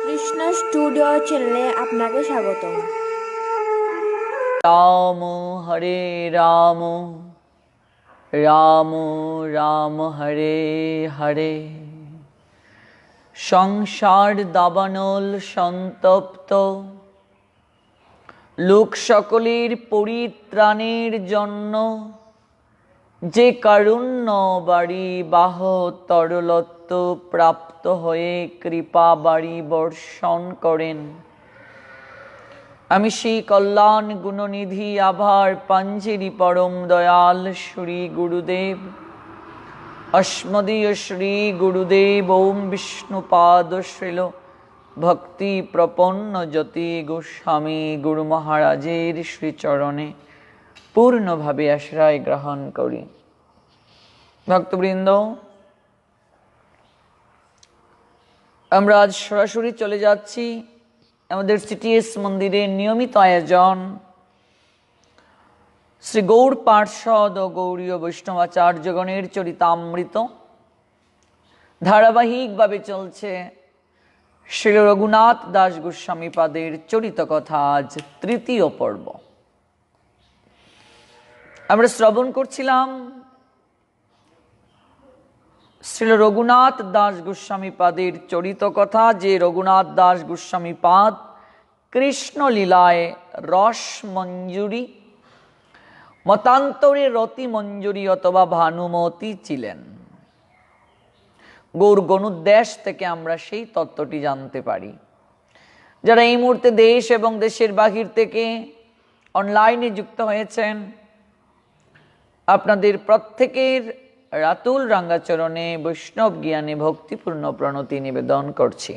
Krishna studio চ্যানেলে আপনাকে স্বাগতম। রাম হরে রাম রাম রাম হরে হরে। সংসার দাবানল সন্তপ্ত লোক সকলের পরিত্রাণের জন্য যে কারুণ্য বাড়ি বাহ তরলত্ব প্রাপ্ত হয়ে কৃপা বাড়ি বর্ষণ করেন, আমি সেই কল্যাণ গুণনিধি আভার পাঞ্জেরি পরম দয়াল শ্রী গুরুদেব अस्मदीय श्री गुरुदेव ओम विष्णुपाद श्रील भक्ति प्रपन्न ज्योति गोस्वामी गुरु महाराजेर श्रीचरणे पूर्ण भावे आश्रय ग्रहण करी। भक्तबृंद, আমরা আজ সরাসরি চলে যাচ্ছি আমাদের সিটিএস মন্দিরের নিয়মিত আয়োজন শ্রী গৌর পার্ষদ ও গৌরীয় বৈষ্ণবাচার্যগণের চরিতামৃত ধারাবাহিকভাবে চলছে। শ্রী রঘুনাথ দাস গোস্বামী পাদের চরিত কথা আজ তৃতীয় পর্ব। আমরা শ্রবণ করছিলাম শ্রী রঘুনাথ দাস গোস্বামী পাদের চরিত কথা, যে রঘুনাথ দাস গোস্বামী পাদ কৃষ্ণ লীলায় রস মঞ্জুরি, মতান্তরে রতি মঞ্জুরি অথবা ভানুমতি ছিলেন। গৌর গণুদ্দেশ থেকে আমরা সেই তত্ত্বটি জানতে পারি। যারা এই মুহূর্তে দেশ এবং দেশের বাহির থেকে অনলাইনে যুক্ত হয়েছেন, আপনাদের প্রত্যেকের রাতুল রাঙ্গাচরণে বৈষ্ণব জ্ঞানে ভক্তিপূর্ণ প্রণতি নিবেদন করছি।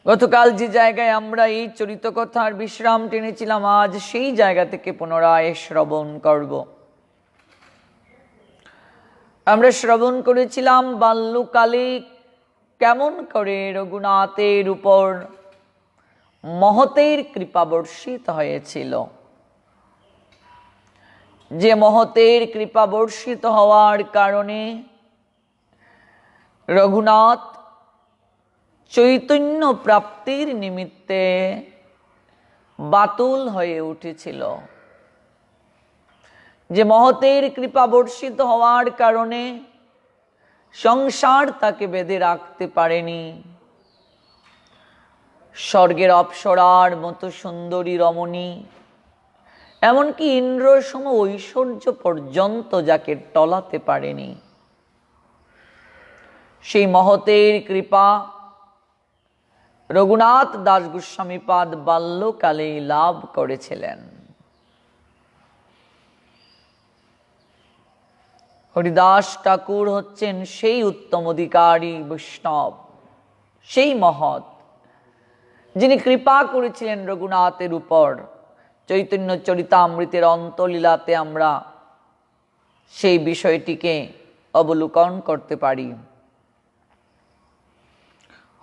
গতকাল যে জায়গায় আমরা এই চরিত কথার বিশ্রাম টেনেছিলাম, আজ সেই জায়গা থেকে পুনরায় শ্রবণ করব। আমরা শ্রবণ করেছিলাম বাল্যকালে কেমন করে রঘুনাথের উপর মহতের কৃপা বর্ষিত হয়েছিল, যে মহতের কৃপা বর্ষিত হওয়ার কারণে রঘুনাথ চৈতন্য প্রাপ্তির নিমিত্তে বাতুল হয়ে উঠেছিল। যে মহতের কৃপা বর্ষিত হওয়ার কারণে সংসার তাকে বেঁধে রাখতে পারেনি। স্বর্গের অপ্সরার মতো সুন্দরী রমণী, এমনকি ইন্দ্র সম ঐশ্বর্য পর্যন্ত যাকে টলাতে পারেনি, সেই মহতের কৃপা রঘুনাথ দাস গোস্বামী পাদ বাল্যকালেই লাভ করেছিলেন। হরিদাস ঠাকুর হচ্ছেন সেই উত্তম অধিকারী বৈষ্ণব, সেই মহৎ, যিনি কৃপা করেছিলেন রঘুনাথের উপর। চৈতন্য চরিতামৃতের অন্তলীলাতে আমরা সেই বিষয়টিকে অবলোকন করতে পারি।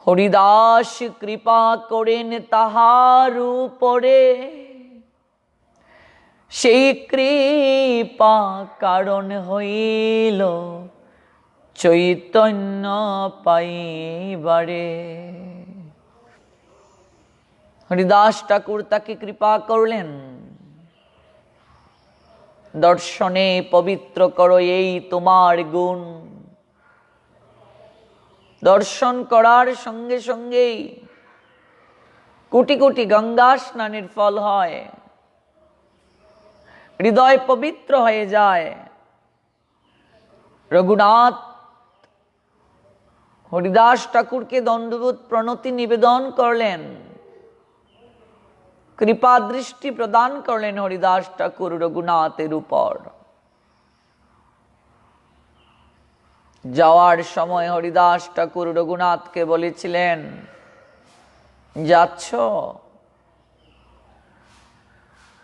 হরিদাস কৃপা করেন তাহার উপরে, সেই কৃপা কারণ হইল চৈতন্য পাইবারে। হরিদাস ঠাকুর তাকে কৃপা করলেন, দর্শনে পবিত্র করো এই তোমার গুণ। দর্শন করার সঙ্গে সঙ্গেই কোটি কোটি গঙ্গা স্নানের ফল হয়, হৃদয় পবিত্র হয়ে যায়। রঘুনাথ হরিদাস ঠাকুরকে দণ্ডবোধ প্রণতি নিবেদন করলেন, কৃপা দৃষ্টি প্রদান করলেন হরিদাস ঠাকুর রঘুনাথের উপর। যাওয়ার সময় হরিদাস ঠাকুর রঘুনাথকে বলেছিলেন, যাচ্ছ,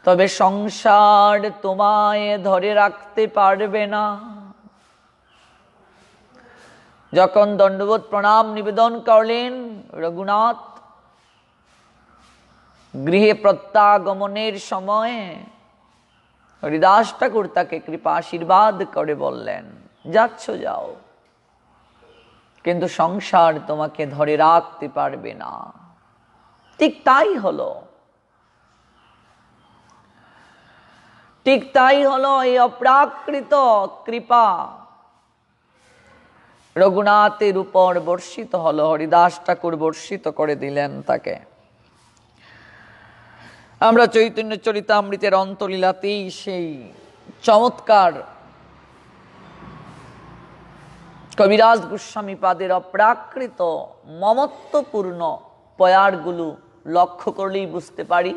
তবে সংসার তোমায় ধরে রাখতে পারবে না। যখন দণ্ডবোধ প্রণাম নিবেদন করলেন রঘুনাথ, গৃহে প্রত্যাগমনের সময় হরিদাস ঠাকুর তাকে কৃপা আশীর্বাদ করে বললেন, যাচ্ছ যাও, কিন্তু সংসার তোমাকে ধরে রাখতে পারবে না। ঠিক তাই হলো, ঠিক তাই হলো। এই অপ্রাকৃত কৃপা রঘুনাথের উপর বর্ষিত হলো। হরিদাস ঠাকুর বর্ষিত করে দিলেন তাকে। আমরা চৈতন্য চরিতামৃতের অন্তলীলাতেই সেই চমৎকার কবিরাজ গোস্বামী পাদের অপ্রাকৃত মমত্বপূর্ণ পয়ারগুলো লক্ষ্য করলেই বুঝতে পারি।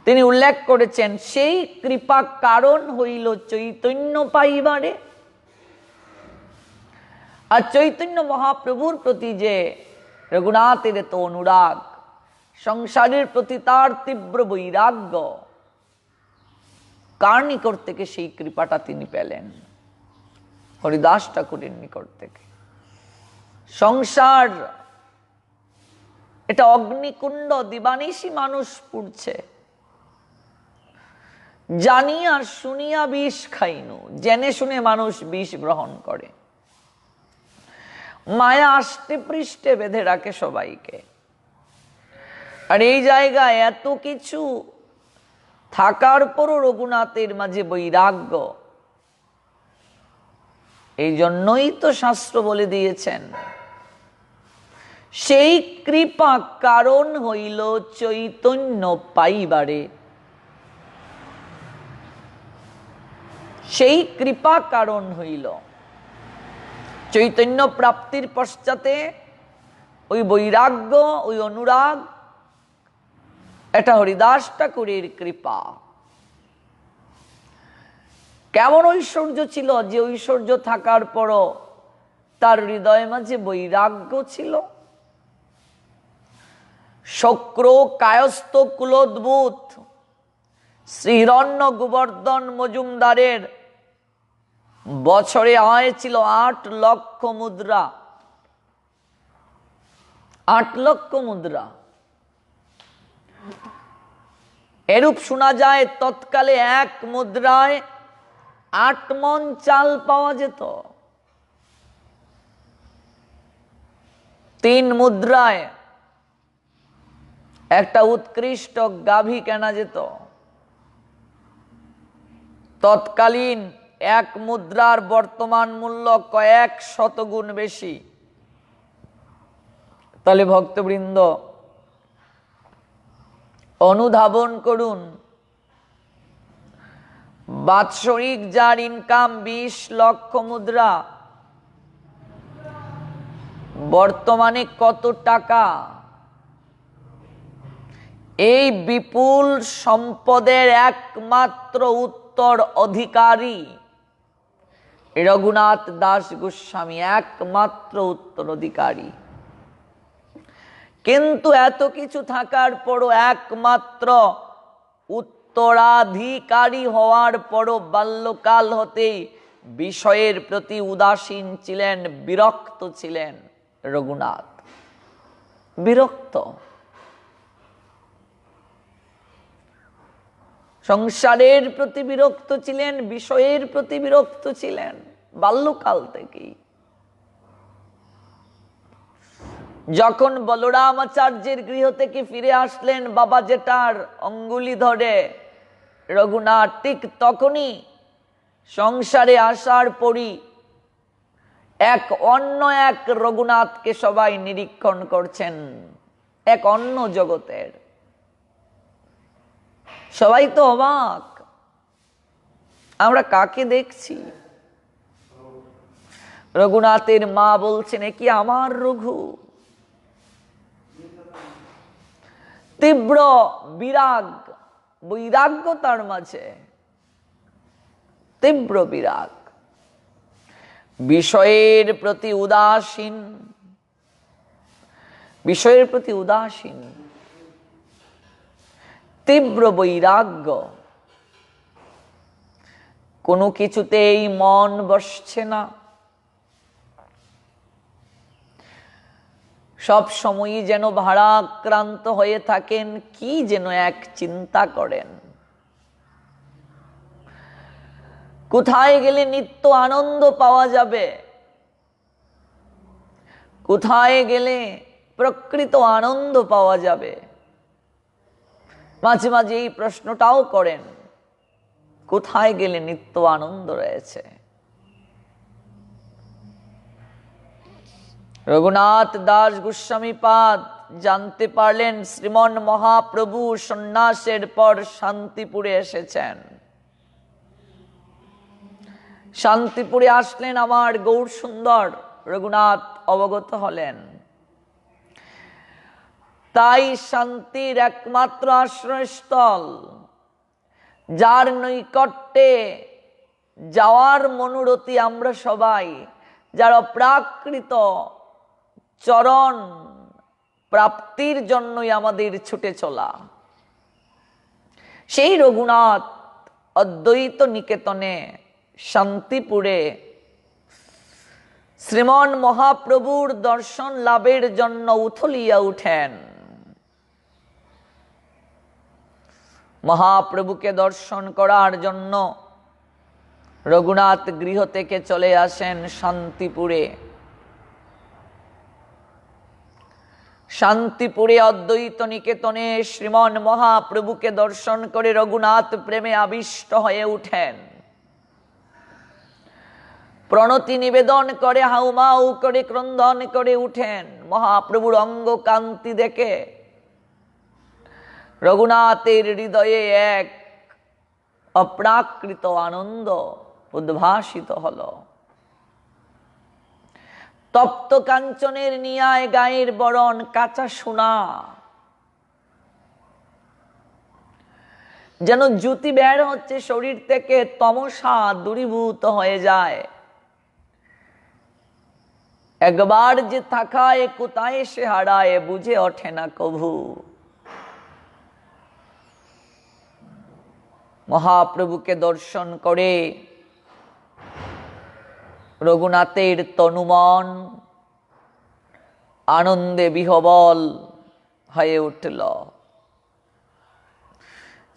তিনি উল্লেখ করেছেন, সেই কৃপা কারণ হইল চৈতন্য পাইবারে। আর চৈতন্য মহাপ্রভুর প্রতি যে রঘুনাথের এত অনুরাগ, সংসারের প্রতি তার তীব্র বৈরাগ্য, কার নিকট থেকে সেই কৃপাটা তিনি পেলেন? হরিদাস ঠাকুরের নিকট থেকে। সংসার এটা অগ্নিকুণ্ড, দিবানিশি মানুষ পুড়ছে। জানিয়া শুনিয়া বিষ খাইনু, জেনে শুনে মানুষ বিষ গ্রহণ করে। মায়া আষ্টে পৃষ্ঠে বেঁধে রাখে সবাইকে। আর এই জায়গায় এত কিছু থাকার পরও রঘুনাথের মাঝে বৈরাগ্য। এই জন্যই তো শাস্ত্র বলে দিয়েছেন, সেই কৃপা কারণ হইল চৈতন্য পাইবারে। সেই কৃপা কারণ হইল চৈতন্য প্রাপ্তির পশ্চাতে ওই বৈরাগ্য, ওই অনুরাগ, এটা হরিদাস ঠাকুরের কৃপা। কেমন ঐশ্বর্য ছিল, যে ঐশ্বর্য থাকার পরও তার হৃদয় মাঝে বৈরাগ্য ছিল। শক্র কায়স্থ কুলোদ্ভূত শ্রীহিরণ্য গোবর্ধন মজুমদারের বছরে আয় ছিল 8 লক্ষ মুদ্রা। 8 লক্ষ মুদ্রা। এরূপ শোনা যায়, তৎকালে 1 মুদ্রায় 8 মণ চাল পাওয়া যেত। 3 মুদ্রায় একটা উৎকৃষ্ট গাভী কেনা যেত। তৎকালীন 1 মুদ্রার বর্তমান মূল্য কয়েক শতগুণ বেশি। তাহলে ভক্তবৃন্দ অনুধাবন করুন, বাৎসরিক যার ইনকাম 20 লক্ষ মুদ্রা, বর্তমানে কত টাকা? এই বিপুল সম্পদের একমাত্র উত্তর অধিকারী রঘুনাথ দাস গোস্বামী, একমাত্র উত্তরাধিকারী। কিন্তু এত কিছু থাকার পরও, একমাত্র উত্তরাধিকারী হওয়ার পরও বাল্যকাল হতেই বিষয়ের প্রতি উদাসীন ছিলেন, বিরক্ত ছিলেন রঘুনাথ। বিরক্ত, সংসারের প্রতি বিরক্ত ছিলেন, বিষয়ের প্রতি বিরক্ত ছিলেন বাল্যকাল থেকেই। যখন বলরাম আচার্যের গৃহ থেকে ফিরে আসলেন বাবা জেঠার অঙ্গুলি ধরে রঘুনাথ, ঠিক তখনই সংসারে আসার পরই অন্য এক রঘুনাথকে সবাই নিরীক্ষণ করছেন, এক অন্য জগতের। সবাই তো অবাক, আমরা কাকে দেখছি? রঘুনাথের মা বলছেন, এ কি আমার রঘু? তীব্র বিরাগ, বৈরাগ্য তার মাঝে, তীব্র বিরাগ, বিষয়ের প্রতি উদাসীন, বিষয়ের প্রতি উদাসীন, তীব্র বৈরাগ্য। কোনো কিছুতেই মন বসছে না। সব সময়ই যেন ভারাক্রান্ত হয়ে থাকেন, কি যেন এক চিন্তা করেন। কোথায় গেলে নিত্য আনন্দ পাওয়া যাবে, কোথায় গেলে প্রকৃত আনন্দ পাওয়া যাবে? মাঝে মাঝে এই প্রশ্নটাও করেন, কোথায় গেলে নিত্য আনন্দ রয়েছে? রঘুনাথ দাস গোস্বামী পাদ জানতে পারলেন শ্রীমন মহাপ্রভু সন্ন্যাসের পর শান্তিপুরে এসেছেন। শান্তিপুরে আসলেন আমার গৌর সুন্দর রঘুনাথ অবগত হলেন। তাই শান্তির একমাত্র আশ্রয়স্থল, যার নৈকট্যে যাওয়ার মনোরথী আমরা সবাই, যার অপ্রাকৃত চরণ প্রাপ্তির জন্যই আমাদের ছুটে চলা, সেই রঘুনাথ অদ্বৈত নিকেতনে শান্তিপুরে শ্রীমন মহাপ্রভুর দর্শন লাভের জন্য উথলিয়া উঠেন। মহাপ্রভুকে দর্শন করার জন্য রঘুনাথ গৃহ থেকে চলে আসেন শান্তিপুরে। শান্তিপুরে অদ্বৈত নিকেতনে শ্রীমন মহাপ্রভুকে দর্শন করে রঘুনাথ প্রেমে আবিষ্ট হয়ে উঠেন। প্রণতি নিবেদন করে হাউমাউ করে ক্রন্দন করে উঠেন। মহাপ্রভুর অঙ্গ কান্তি দেখে রঘুনাথের হৃদয়ে এক অপ্রাকৃত আনন্দ উদ্ভাসিত হল। তপ্ত কাঞ্চনের নিয়ায় গায়ের বরণ কাঁচা সোনা, যেন জ্যোতি বের হচ্ছে শরীর থেকে, তমসা দূরীভূত হয়ে যায়। একবার যে থাকায় কোথায় সে হারায় বুঝে ওঠে না কভু। মহাপ্রভুকে দর্শন করে রঘুনাথের তনুমন আনন্দে বিহবল হয়ে উঠল।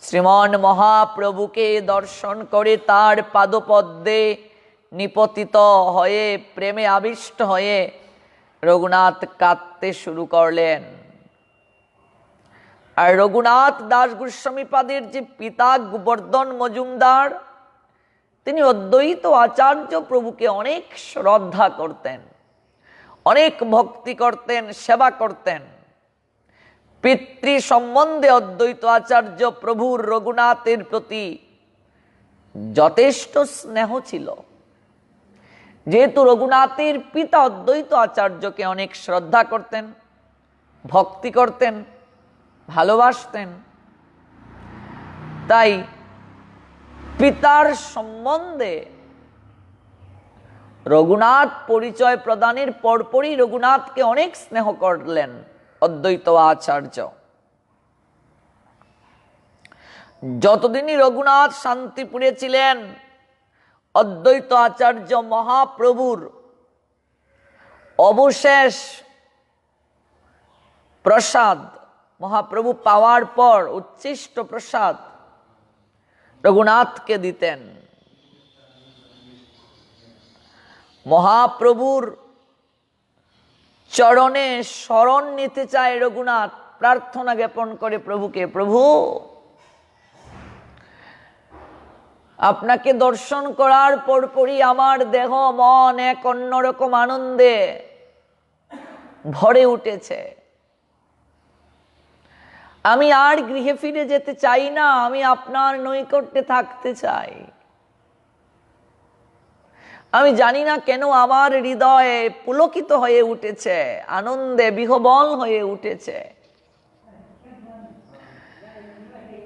শ্রীমন মহাপ্রভুকে দর্শন করে তার পাদপদ্মে নিপতিত হয়ে প্রেমে আবিষ্ট হয়ে রঘুনাথ কাঁদতে শুরু করলেন। আর রঘুনাথ দাস গোস্বামী পাদের যে পিতা গোবর্ধন মজুমদার, তিনি অদ্বৈত আচার্য প্রভুকে অনেক শ্রদ্ধা করতেন, অনেক ভক্তি করতেন, সেবা করতেন। পিতৃ সম্বন্ধে অদ্বৈত আচার্য প্রভুর রঘুনাথের প্রতি যথেষ্ট স্নেহ ছিল। যেহেতু রঘুনাথের পিতা অদ্বৈত আচার্যকে অনেক শ্রদ্ধা করতেন, ভক্তি করতেন, ভালোবাসতেন, তাই পিতার সম্বন্ধে রঘুনাথ পরিচয় প্রদানের পরপরই রঘুনাথকে অনেক স্নেহ করলেন অদ্বৈত আচার্য। যতদিনই রঘুনাথ শান্তিপুরে ছিলেন, অদ্বৈত আচার্য মহাপ্রভুর অবশেষ প্রসাদ, মহাপ্রভু পাওয়ার পর উচ্ছিষ্ট প্রসাদ রঘুনাথকে দিতেন। মহাপ্রভুর চরণে শরণ নিতে চায় রঘুনাথ, প্রার্থনা জ্ঞাপন করে প্রভুকে, প্রভু আপনাকে দর্শন করার পরপরই আমার দেহ মন এক অন্যরকম আনন্দে ভরে উঠেছে। আমি আর গৃহে ফিরে যেতে চাই না, আমি আপনার নৈকট্যে থাকতে চাই। আমি জানি না কেন আমার হৃদয়ে পুলকিত হয়ে উঠেছে, আনন্দে বিহবল হয়ে উঠেছে।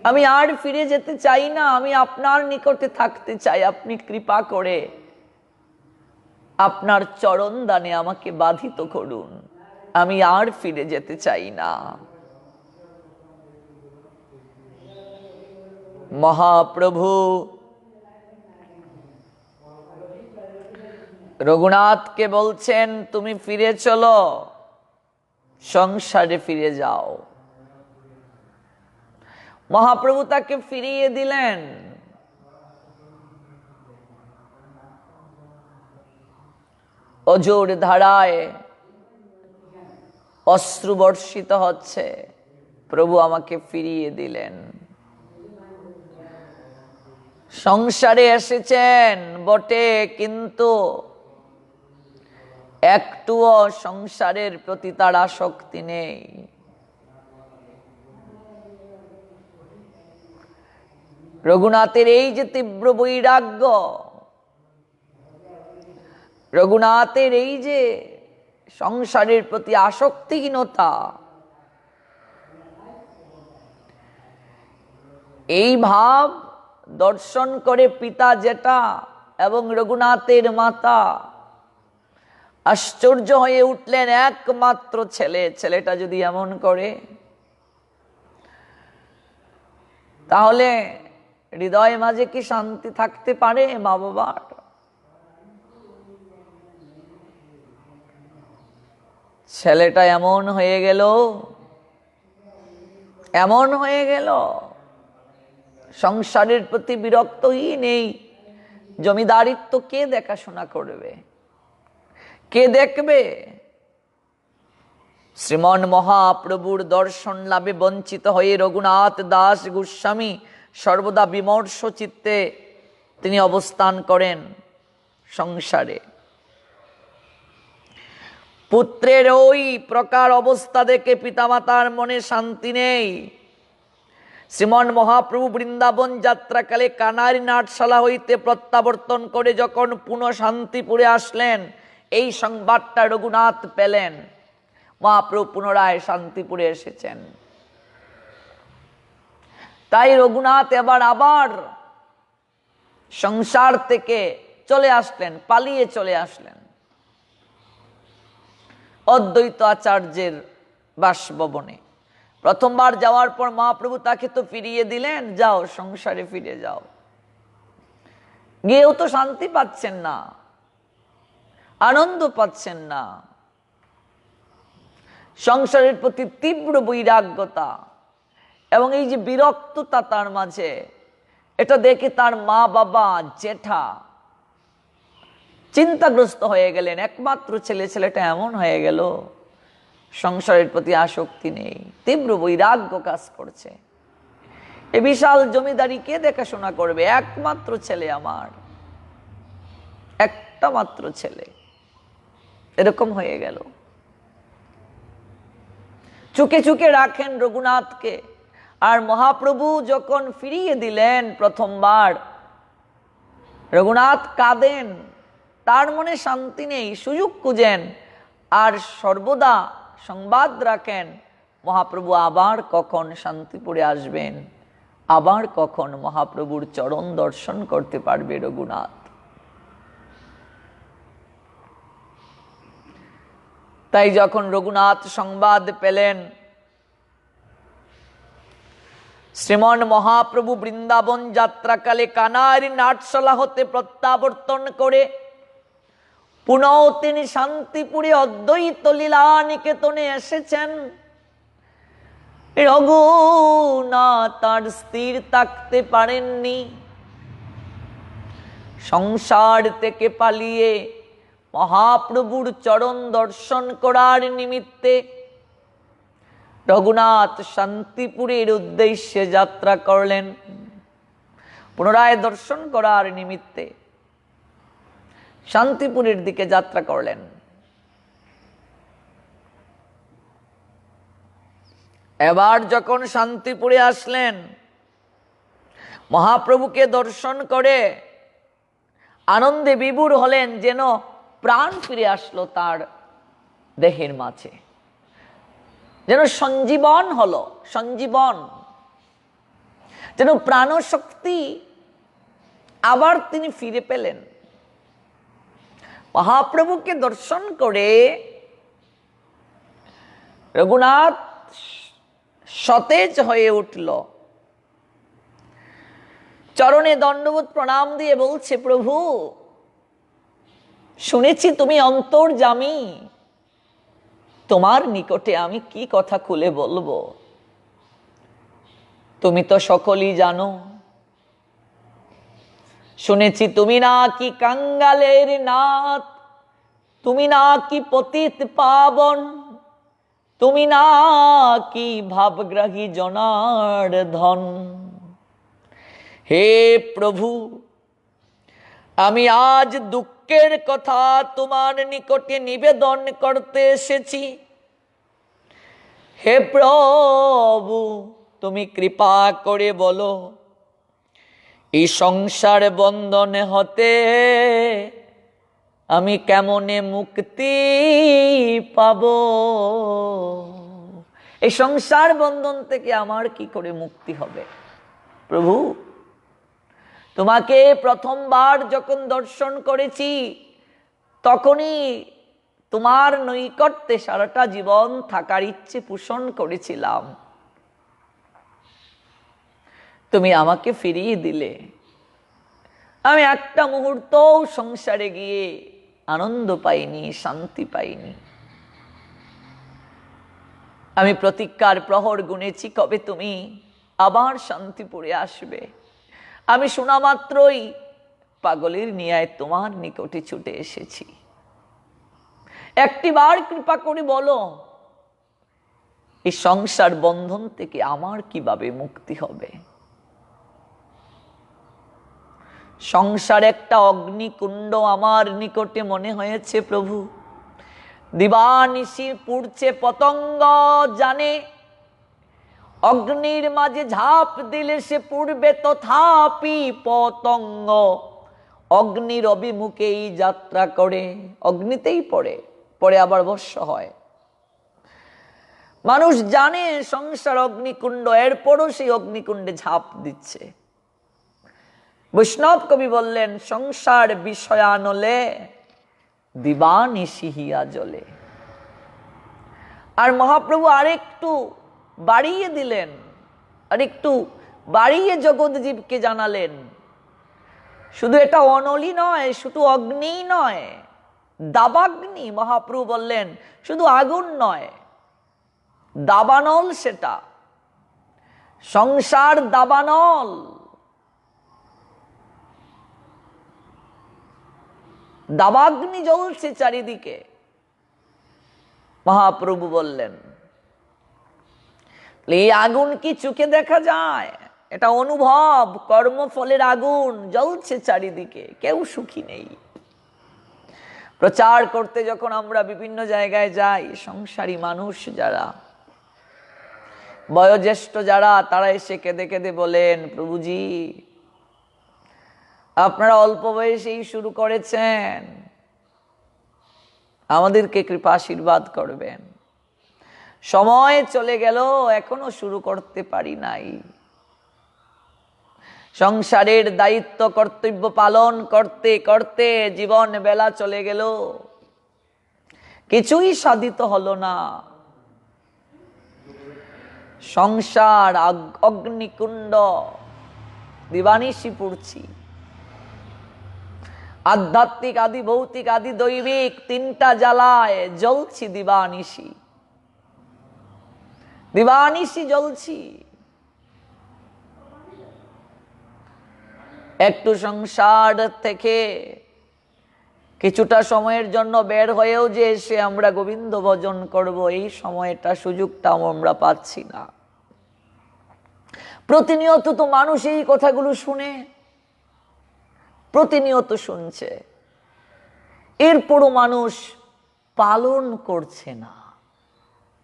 আমি আর ফিরে যেতে চাই না, আমি আপনার নিকটে থাকতে চাই। আপনি কৃপা করে আপনার চরণ দানে আমাকে বাধিত করুন, আমি আর ফিরে যেতে চাই না। মহাপ্রভু রঘুনাথকে বলছেন, তুমি ফিরে চলো, সংসারে ফিরে যাও। মহাপ্রভু তাকে ফিরিয়ে দিলেন। অজোর ধারায় অশ্রু বর্ষিত হচ্ছে, প্রভু আমাকে ফিরিয়ে দিলেন। সংসারে এসেছেন বটে, কিন্তু একটুও সংসারের প্রতি তার আসক্তি নেই। রঘুনাথের এই যে তীব্র বৈরাগ্য, রঘুনাথের এই যে সংসারের প্রতি আসক্তিহীনতা, এই ভাব দর্শন করে পিতা জেঠা এবং রঘুনাথের মাতা আশ্চর্য হয়ে উঠলেন। একমাত্র ছেলে, ছেলেটা যদি এমন করে, তাহলে হৃদয় মাঝে কি শান্তি থাকতে পারে মা বাবার? ছেলেটা এমন হয়ে গেল, এমন হয়ে গেল, সংসারের প্রতি বিরক্তই নেই। জমিদারিত্ব কে দেখাশোনা করবে, কে দেখবে? শ্রীমন মহাপ্রভুর দর্শন লাভে বঞ্চিত হয়ে রঘুনাথ দাস গোস্বামী সর্বদা বিমর্ষ চিত্তে তিনি অবস্থান করেন সংসারে। পুত্রের ওই প্রকার অবস্থা দেখে পিতামাতার মনে শান্তি নেই। শ্রীমন মহাপ্রভু বৃন্দাবন যাত্রাকালে কানারি নাটশালা হইতে প্রত্যাবর্তন করে যখন পুনঃ শান্তিপুরে আসলেন, এই সংবাদটা রঘুনাথ পেলেন। মহাপ্রভু পুনরায় শান্তিপুরে এসেছেন। তাই রঘুনাথ আবার সংসার থেকে চলে আসলেন, পালিয়ে চলে আসলেন অদ্বৈত আচার্যের বাসভবনে। প্রথমবার যাওয়ার পর মহাপ্রভু তাকে তো ফিরিয়ে দিলেন, যাও সংসারে ফিরে যাও। গিয়েও তো শান্তি পাচ্ছেন না, আনন্দ পাচ্ছেন না। সংসারের প্রতি তীব্র বৈরাগ্যতা এবং এই যে বিরক্ততা তার মাঝে, এটা দেখে তার মা বাবা জেঠা চিন্তাগ্রস্ত হয়ে গেলেন। একমাত্র ছেলে, ছেলেটা এমন হয়ে গেল, সংসারের প্রতি আসক্তি নেই, তীব্র বৈরাগ্য কাজ করছে। এ বিশাল জমিদারি কে দেখাশোনা করবে? একমাত্র ছেলে আমার, একটা মাত্র ছেলে, এরকম হয়ে গেল। চুকে চুকে রাখেন রঘুনাথকে। আর মহাপ্রভু যখন ফিরিয়ে দিলেন প্রথমবার, রঘুনাথ কাঁদেন, তার মনে শান্তি নেই, সুযোগ খুঁজেন আর সর্বদা সংবাদ রাখেন মহাপ্রভু আবার কখন শান্তিপুরে আসবেন, আবার কখন মহাপ্রভুর চরণ দর্শন করতে পারবে রঘুনাথ। তাই যখন রঘুনাথ সংবাদ পেলেন শ্রীমন মহাপ্রভু বৃন্দাবন যাত্রাকালে কানারি নাটশালা হতে প্রত্যাবর্তন করে পুনঃ তিনি শান্তিপুরে অদ্বৈত লীলা নিকেতনে এসেছেন, রঘুনাথ তার স্থির থাকতে পারেননি। সংসার থেকে পালিয়ে মহাপ্রভুর চরণ দর্শন করার নিমিত্তে রঘুনাথ শান্তিপুরের উদ্দেশ্যে যাত্রা করলেন। পুনরায় দর্শন করার নিমিত্তে শান্তিপুরের দিকে যাত্রা করলেন। এবার যখন শান্তিপুরে আসলেন, মহাপ্রভুকে দর্শন করে আনন্দে বিভোর হলেন, যেন প্রাণ ফিরে আসলো তার দেহের মাঝে, যেন সঞ্জীবন হলো, সঞ্জীবন, যেন প্রাণশক্তি আবার তিনি ফিরে পেলেন। মহাপ্রভুকে দর্শন করে রঘুনাথ সতেজ হয়ে উঠল, চরণে দণ্ডবোধ প্রণাম দিয়ে বলছে, প্রভু শুনেছি তুমি অন্তর্যামী, তোমার নিকটে আমি কি কথা খুলে বলবো? তুমি তো সকলই জানো। শুনেছি তুমি নাকি কাঙ্গালের নাথ, তুমি নাকি পতিত পাবন, তুমি না কি ভাবগ্রাহী জনার্দন। হে প্রভু, আমি আজ দুঃখের কথা তোমার নিকটে নিবেদন করতে এসেছি। হে প্রভু, তুমি কৃপা করে বলো, এই সংসার বন্ধনে হতে আমি কেমনে মুক্তি পাব? এই সংসার বন্ধন থেকে আমার কি করে মুক্তি হবে? প্রভু, তোমাকে প্রথমবার যখন দর্শন করেছি তখনই তোমার নৈকট্যে সারাটা জীবন থাকার ইচ্ছে পোষণ করেছিলাম। তুমি আমাকে ফিরিয়ে দিলে। আমি একটা মুহূর্তও সংসারে গিয়ে আনন্দ পাইনি, শান্তি পাইনি। আমি প্রতীক্ষার প্রহর গুনেছি, কবে তুমি আবার শান্তিপুরে আসবে। আমি শোনা মাত্রই পাগলের ন্যায় তোমার নিকটে ছুটে এসেছি। একটিবার কৃপা করে বলো, এই সংসার বন্ধন থেকে আমার কিভাবে মুক্তি হবে? সংসার একটা অগ্নিকুণ্ড আমার নিকটে মনে হয়েছে প্রভু। দিবানিশি পুড়ছে পতঙ্গ, জানে অগ্নির মাঝে ঝাঁপ দিলে সে পুড়বে তথাপি পতঙ্গ। অগ্নির অভিমুখেই যাত্রা করে, অগ্নিতেই পড়ে, পরে আবার ভস্ম হয়। মানুষ জানে সংসার অগ্নিকুণ্ড, এরপরও সেই অগ্নিকুণ্ডে ঝাঁপ দিচ্ছে। বৈষ্ণব কবি বললেন, সংসার বিষয়ানলে দিবানিশি হিয়া জ্বলে। আর মহাপ্রভু আরেকটু বাড়িয়ে দিলেন, আরেকটু বাড়িয়ে জগৎজীবকে জানালেন, শুধু এটা অনলি নয়, শুধু অগ্নি নয়, দাবাগ্নি। মহাপ্রভু বললেন শুধু আগুন নয়, দাবানল সেটা। সংসার দাবানল। দাবাগ্নি জ্বলছে চারিদিকে। মহাপ্রভু বললেন, এই আগুন কি চোখে দেখা যায়? এটা অনুভব, কর্মফলের আগুন জ্বলছে চারিদিকে, কেউ সুখী নেই। প্রচার করতে যখন আমরা বিভিন্ন জায়গায় যাই, সংসারী মানুষ যারা, বয়োজ্যেষ্ঠ যারা, তারা এসে কেঁদে কেঁদে বলেন, প্রভুজি আপনারা অল্প বয়সেই শুরু করেছেন, আমাদেরকে কৃপা আশীর্বাদ করবেন। সময় চলে গেল, এখনো শুরু করতে পারি নাই। সংসারের দায়িত্ব কর্তব্য পালন করতে করতে জীবন বেলা চলে গেল, কিছুই সাধিত হলো না। সংসার অগ্নিকুণ্ড, দিবানিশি পুড়ছি। আধ্যাত্মিক আদি ভৌতিক আদি দৈবিক তিনটা জ্বালায় জ্বলছি দিবানিশি। দিবানিশি জ্বলছি। একটু সংসার থেকে কিছুটা সময়ের জন্য বের হয়েও যে এসে আমরা গোবিন্দ ভজন করব, এই সময়টা সুযোগটা আমরা পাচ্ছি না। প্রতিনিয়ত তো মানুষ এই কথাগুলো শুনে, প্রতিনিয়ত শুনছে, এরপরও মানুষ পালন করছে না।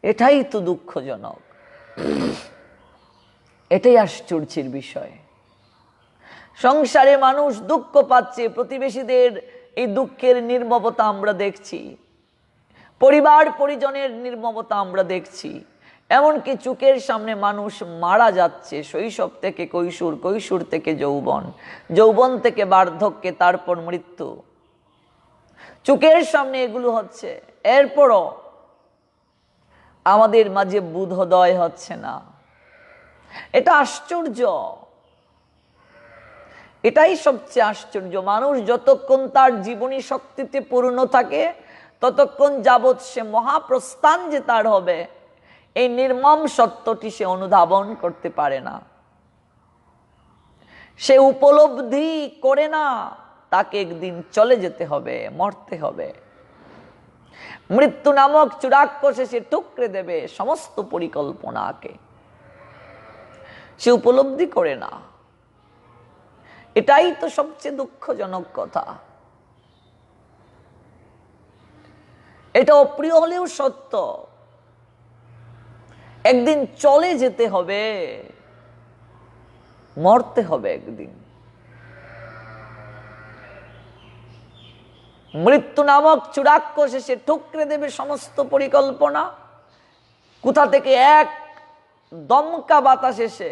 এটাই তো দুঃখজনক, এটাই আশ্চর্যের বিষয়। সংসারে মানুষ দুঃখ পাচ্ছে, প্রতিবেশীদের এই দুঃখের নির্মমতা আমরা দেখছি, পরিবার পরিজনের নির্মমতা আমরা দেখছি। এমনকি চোখের সামনে মানুষ মারা যাচ্ছে, শৈশব থেকে কৈশোর, কৈশোর থেকে যৌবন, যৌবন থেকে বার্ধক্যে, তারপর মৃত্যু। চোখের সামনে এগুলো হচ্ছে, এরপরও আমাদের মাঝে বোধোদয় হচ্ছে না। এটা আশ্চর্য, এটাই সবচেয়ে আশ্চর্য। মানুষ যতক্ষণ তার জীবনী শক্তিতে পূর্ণ থাকে, ততক্ষণ যাবৎ সে মহাপ্রস্থান যে তার হবে, এই নির্মম সত্যটি সে অনুধাবন করতে পারে না, সে উপলব্ধি করে না। তাকে একদিন চলে যেতে হবে, মরতে হবে। মৃত্যু নামক চূড়াক্ষসে সে ঠুকরে দেবে সমস্ত পরিকল্পনাকে। সে উপলব্ধি করে না। এটাই তো সবচেয়ে দুঃখজনক কথা। এটা অপ্রিয় হলেও সত্য। একদিন চলে যেতে হবে, মরতে হবে একদিন। মৃত্যু নামক চূড়াক্ষসে সে ঠুকরে দেবে সমস্ত পরিকল্পনা। কোথা থেকে এক দমকা বাতাস এসে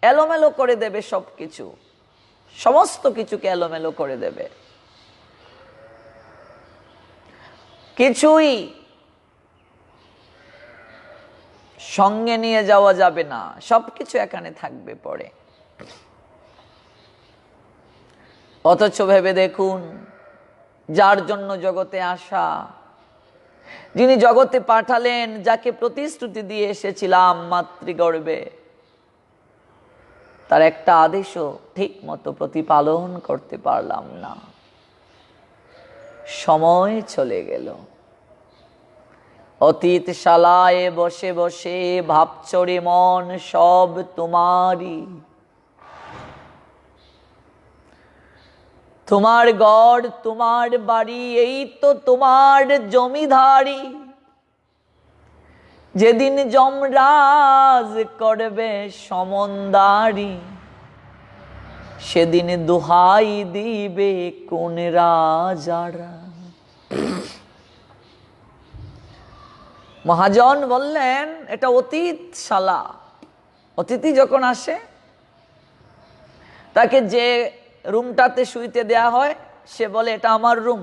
এলোমেলো করে দেবে সবকিছু, সমস্ত কিছুকে এলোমেলো করে দেবে। কিছুই সঙ্গে নিয়ে যাওয়া যাবে না, সবকিছু এখানে থাকবে পরে। অথচ ভেবে দেখুন, যার জন্য জগতে আসা, যিনি জগতে পাঠালেন, যাকে প্রতিশ্রুতি দিয়ে এসেছিলাম মাতৃগর্ভে, তার একটা আদেশও ঠিক মতো প্রতিপালন করতে পারলাম না। সময় চলে গেল। অতীত শালায় বসে বসে ভাবছড়ে মন সব তোমারই। তোমার গড়, তোমার বাড়ি, এই তো তোমার জমিদারি। যেদিন যমরাজ করবে সমন্দারি, সেদিন দোহাই দিবে কোন রাজারা। মহাজন বললেন, এটা অতীত শালা। অতিথি যখন আসে, তাকে যে রুমটাতে শুইতে দেয়া হয়, সে বলে এটা আমার রুম।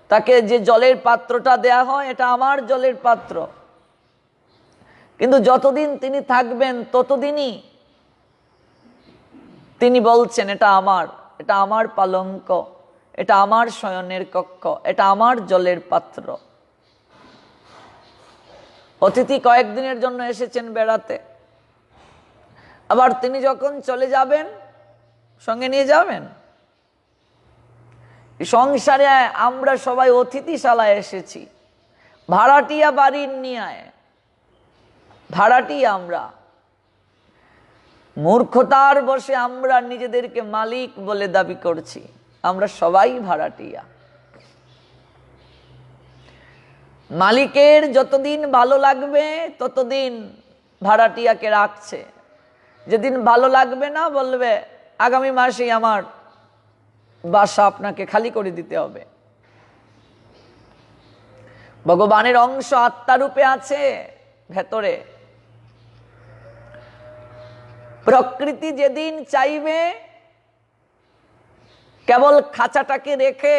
তাকে যে জলের পাত্রটা দেয়া হয়, এটা আমার জলের পাত্র। কিন্তু যতদিন তিনি থাকবেন ততদিনই তিনি বলছেন এটা আমার, এটা আমার পালঙ্ক, এটা আমার শয়নের কক্ষ, এটা আমার জলের পাত্র। অতিথি কয়েকদিনের জন্য এসেছেন বেড়াতে, আবার তিনি যখন চলে যাবেন সঙ্গে নিয়ে যাবেন। সংসারে আমরা সবাই অতিথিশালায় এসেছি, ভাড়াটিয়া বাড়ির নিয়ে, ভাড়াটিয়া আমরা। মূর্খতার বশে আমরা নিজেদেরকে মালিক বলে দাবি করছি। আমরা সবাই ভাড়াটিয়া। মালিকের যতদিন ভালো লাগবে ততদিন ভাড়াটিয়াকে রাখছে। যেদিন ভালো লাগবে না, বলবে আগামী মাসেই আমার বাসা আপনাকে খালি করে দিতে হবে। ভগবানের অংশ আত্মারূপে আছে ভেতরে। প্রকৃতি যেদিন চাইবে কেবল খাঁচাটাকে রেখে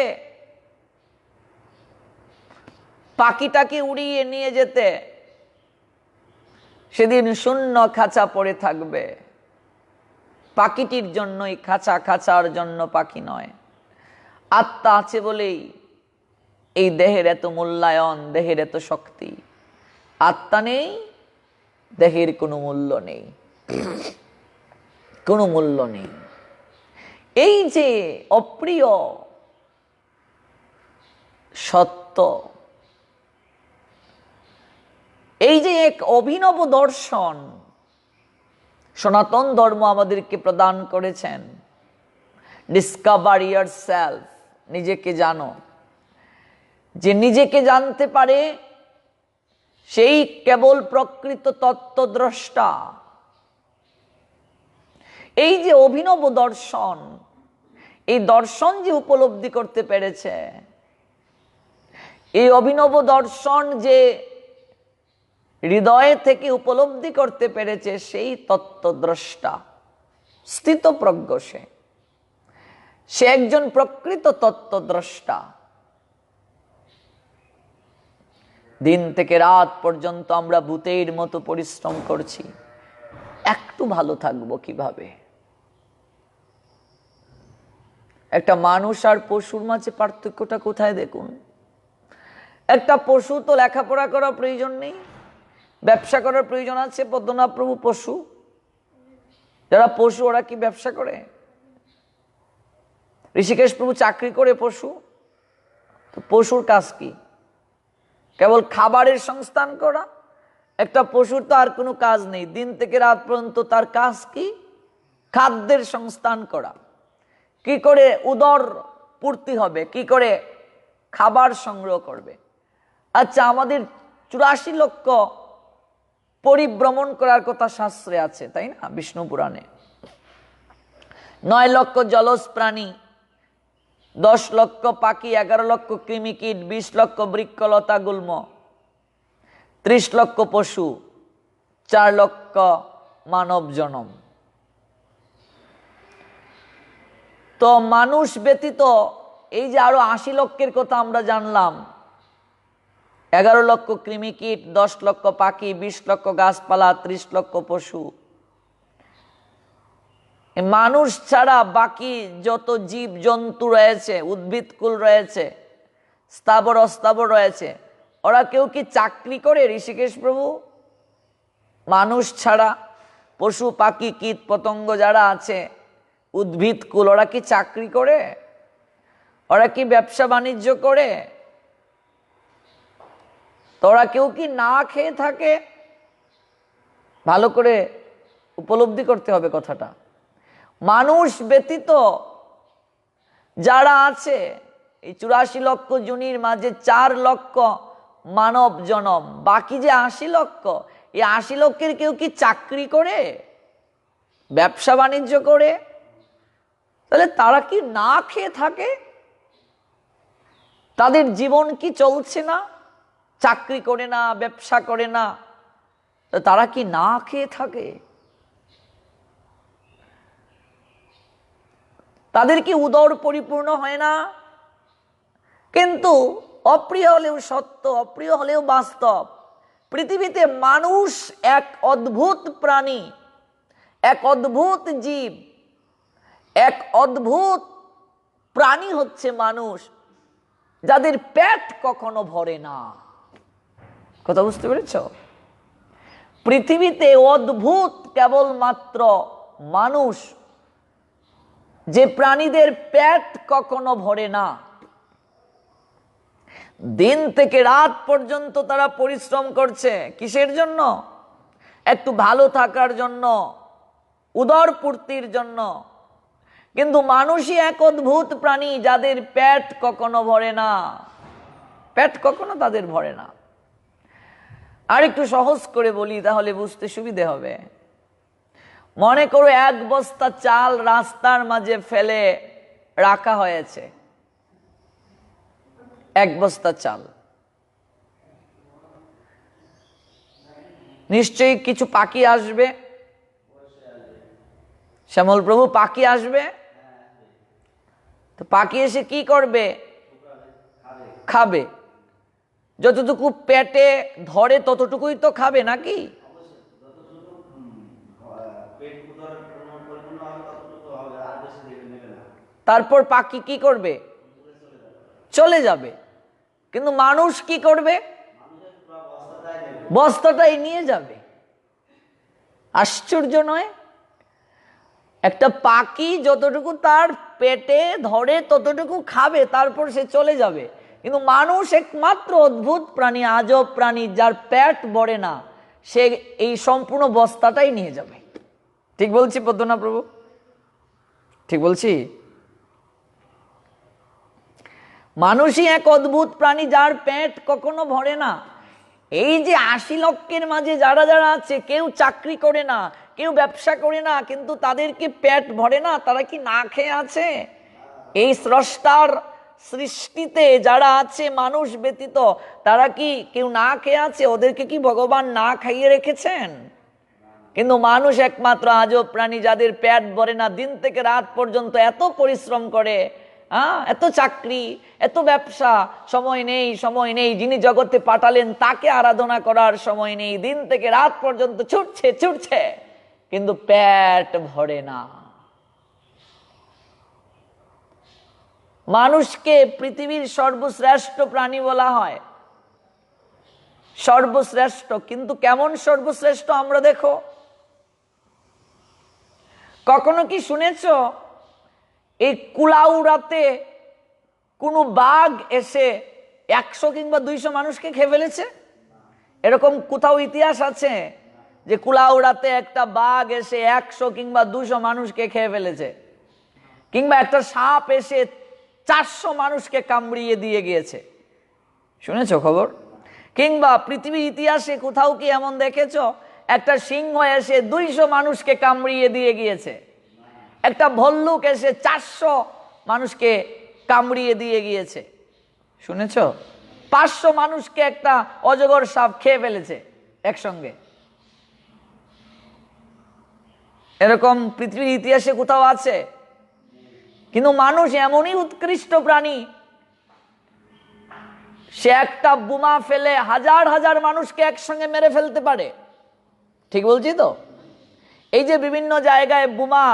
পাখিটাকে উড়িয়ে নিয়ে যেতে, সেদিন শূন্য খাঁচা পড়ে থাকবে। পাখিটির জন্যই খাঁচা, খাঁচার জন্য পাখি নয়। আত্মা আছে বলেই এই দেহের এত মূল্যায়ন, দেহের এত শক্তি। আত্মা নেই, দেহের কোনো মূল্য নেই, কোনো মূল্য নেই। এই যে অপ্রিয় সত্য, এই যে এক অভিনব দর্শন সনাতন ধর্ম আমাদেরকে প্রদান করেছেন, ডিসকভার ইয়ারসেলফ, নিজেকে জানো। যে নিজেকে জানতে পারে সেই কেবল প্রকৃত তত্ত্বদ্রষ্টা। এই যে অভিনব দর্শন, এই দর্শন যে উপলব্ধি করতে পেরেছে, এই অভিনব দর্শন যে হৃদয় থেকে উপলব্ধি করতে পেরেছে, সেই তত্ত্বদ্রষ্টা স্থিতপ্রজ্ঞ। সে একজন প্রকৃত তত্ত্বদ্রষ্টা। দিন থেকে রাত পর্যন্ত আমরা ভূতের মতো পরিশ্রম করছি, একটু ভালো থাকবো কিভাবে? একটা মানুষ আর পশুর মাঝে পার্থক্যটা কোথায় দেখুন। একটা পশু তো লেখাপড়া করার প্রয়োজন নেই, ব্যবসা করার প্রয়োজন আছে। পদ্মনাভ প্রভু পশু, যারা পশু ওরা কি ব্যবসা করে? ঋষিকেশ প্রভু চাকরি করে পশু, তো পশুর কাজ কি? কেবল খাবারের সংস্থান করা। একটা পশুর তো আর কোনো কাজ নেই, দিন থেকে রাত পর্যন্ত তার কাজ কি? খাদ্যের সংস্থান করা। কি করে উদর পূর্তি হবে, কি করে খাবার সংগ্রহ করবে। আচ্ছা, আমাদের 84 লক্ষ পরিভ্রমণ করার কথা শাস্ত্রে আছে, তাই না? বিষ্ণু পুরাণে 9 লক্ষ জলজ প্রাণী, 10 লক্ষ পাখি, 11 লক্ষ কৃমিকীট, 20 লক্ষ বৃক্ষলতা গুল্ম, 30 লক্ষ পশু, 4 লক্ষ মানব জনম। তো মানুষ ব্যতীত এই যে আরো 80 লক্ষের কথা আমরা জানলাম, 11 লক্ষ কৃমিকীট, 10 লক্ষ পাখি, 20 লক্ষ গাছপালা, 30 লক্ষ পশু, মানুষ ছাড়া বাকি যত জীব জন্তু রয়েছে, উদ্ভিদকুল রয়েছে, স্থাবর অস্থাবর রয়েছে, ওরা কেউ কি চাকরি করে ঋষিকেশ প্রভু? মানুষ ছাড়া পশু পাখি কীট পতঙ্গ যারা আছে, উদ্ভিদকুল, ওরা কি চাকরি করে? ওরা কি ব্যবসা বাণিজ্য করে? তোরা কেউ কি না খেয়ে থাকে? ভালো করে উপলব্ধি করতে হবে কথাটা। মানুষ ব্যতীত যারা আছে এই 84 লক্ষ জনির মাঝে 4 লক্ষ মানব জনম, বাকি যে 80 লক্ষ, এই 80 লক্ষের কেউ কি চাকরি করে, ব্যবসা বাণিজ্য করে? তাহলে তারা কি না খেয়ে থাকে? তাদের জীবন কি চলছে না? চাকরি করে না, ব্যবসা করে না, তারা কি না খেয়ে থাকে? তাদের কি উদর পরিপূর্ণ হয় না? কিন্তু অপ্রিয় হলেও সত্য, অপ্রিয় হলেও বাস্তব, পৃথিবীতে মানুষ এক অদ্ভুত প্রাণী, এক অদ্ভুত জীব, এক অদ্ভুত প্রাণী হচ্ছে মানুষ, যাদের পেট কখনো ভরে না। কথা বুঝতে পেরেছ? পৃথিবীতে অদ্ভুত কেবলমাত্র মানুষ, যে প্রাণীদের পেট কখনো ভরে না। দিন থেকে রাত পর্যন্ত তারা পরিশ্রম করছে, কিসের জন্য? একটু ভালো থাকার জন্য, উদর পূর্তির জন্য। কিন্তু মানুষই এক অদ্ভুত প্রাণী, যাদের পেট কখনো ভরে না, পেট কখনো তাদের ভরে না। আর একটু সহজ করে বলি, তাহলে বুঝতে সুবিধে হবে। মনে করো 1 বস্তা চাল রাস্তার মাঝে ফেলে রাখা হয়েছে, 1 বস্তা চাল। নিশ্চয়ই কিছু পাখি আসবে, শ্যামল প্রভু, পাখি আসবে। তো পাখি এসে কি করবে? খাবে। যতটুকু পেটে ধরে ততটুকুই তো খাবে, নাকি? তারপর পাখি কি করবে? চলে যাবে। কিন্তু মানুষ কি করবে? বস্তাটাই নিয়ে যাবে। আশ্চর্য নয়? একটা পাখি যতটুকু তার পেটে ধরে ততটুকু খাবে, তারপর সে চলে যাবে। কিন্তু মানুষ একমাত্র অদ্ভুত প্রাণী, আজব প্রাণী, যার পেট ভরে না, সে এই সম্পূর্ণ বস্তাটাই নিয়ে যাবে। ঠিক বলছি পদ্মনা প্রভু? ঠিক বলছি? মানুষই এক অদ্ভুত প্রাণী, যার পেট কখনো ভরে না। এই যে 80 লক্ষের মাঝে যারা যারা আছে, কেউ চাকরি করে না, কেউ ব্যবসা করে না, কিন্তু তাদের কি পেট ভরে না? তারা কি না খেয়ে আছে? এই স্রষ্টার সৃষ্টিতে যারা আছে মানুষ ব্যতীত, তারা কি কেউ না খেয়ে আছে? ওদেরকে কি ভগবান না খাইয়ে রেখেছেন? কিন্তু মানুষ একমাত্র আজব প্রাণী, যাদের পেট ভরে না, দিন থেকে রাত পর্যন্ত এত পরিশ্রম করে, এত চাকরি, এত ব্যবসা, সময় নেই, সময় নেই। যিনি জগতে পাঠালেন তাকে আরাধনা করার সময় নেই, দিন থেকে রাত পর্যন্ত ছুটছে ছুটছে, কিন্তু পেট ভরে না। মানুষকে পৃথিবীর সর্বশ্রেষ্ঠ প্রাণী বলা হয়, সর্বশ্রেষ্ঠ। কিন্তু কেমন সর্বশ্রেষ্ঠ আমরা দেখো। কখনো কি শুনেছ এই কুলাউড়াতে কোনো বাঘ এসে 100 কিংবা 200 মানুষকে খেয়ে ফেলেছে? এরকম কোথাও ইতিহাস আছে যে কুলাউড়াতে একটা বাঘ এসে 100 কিংবা 200 মানুষকে খেয়ে ফেলেছে? কিংবা একটা সাপ এসে 400 মানুষকে কামড়িয়ে দিয়ে গিয়েছে? শুনেছো খবর? কিংবা পৃথিবীর ইতিহাসে কোথাও কি এমন দেখেছো একটা সিংহ এসে 200 মানুষকে কামড়িয়ে দিয়ে গিয়েছে? একটা ভল্লুক এসে 400 মানুষকে কামড়িয়ে দিয়ে গিয়েছে? শুনেছো? 500 মানুষকে একটা অজগর সাপ খেয়ে ফেলেছে একসঙ্গে। এরকম পৃথিবীর ইতিহাসে কোথাও আছে? কিন্তু মানুষ এমনই উৎকৃষ্ট প্রাণী, সে একটা বোমা ফেলে হাজার হাজার মানুষকে একসঙ্গে মেরে ফেলতে পারে। ঠিক বলছি তো? এই যে বিভিন্ন জায়গায় বোমা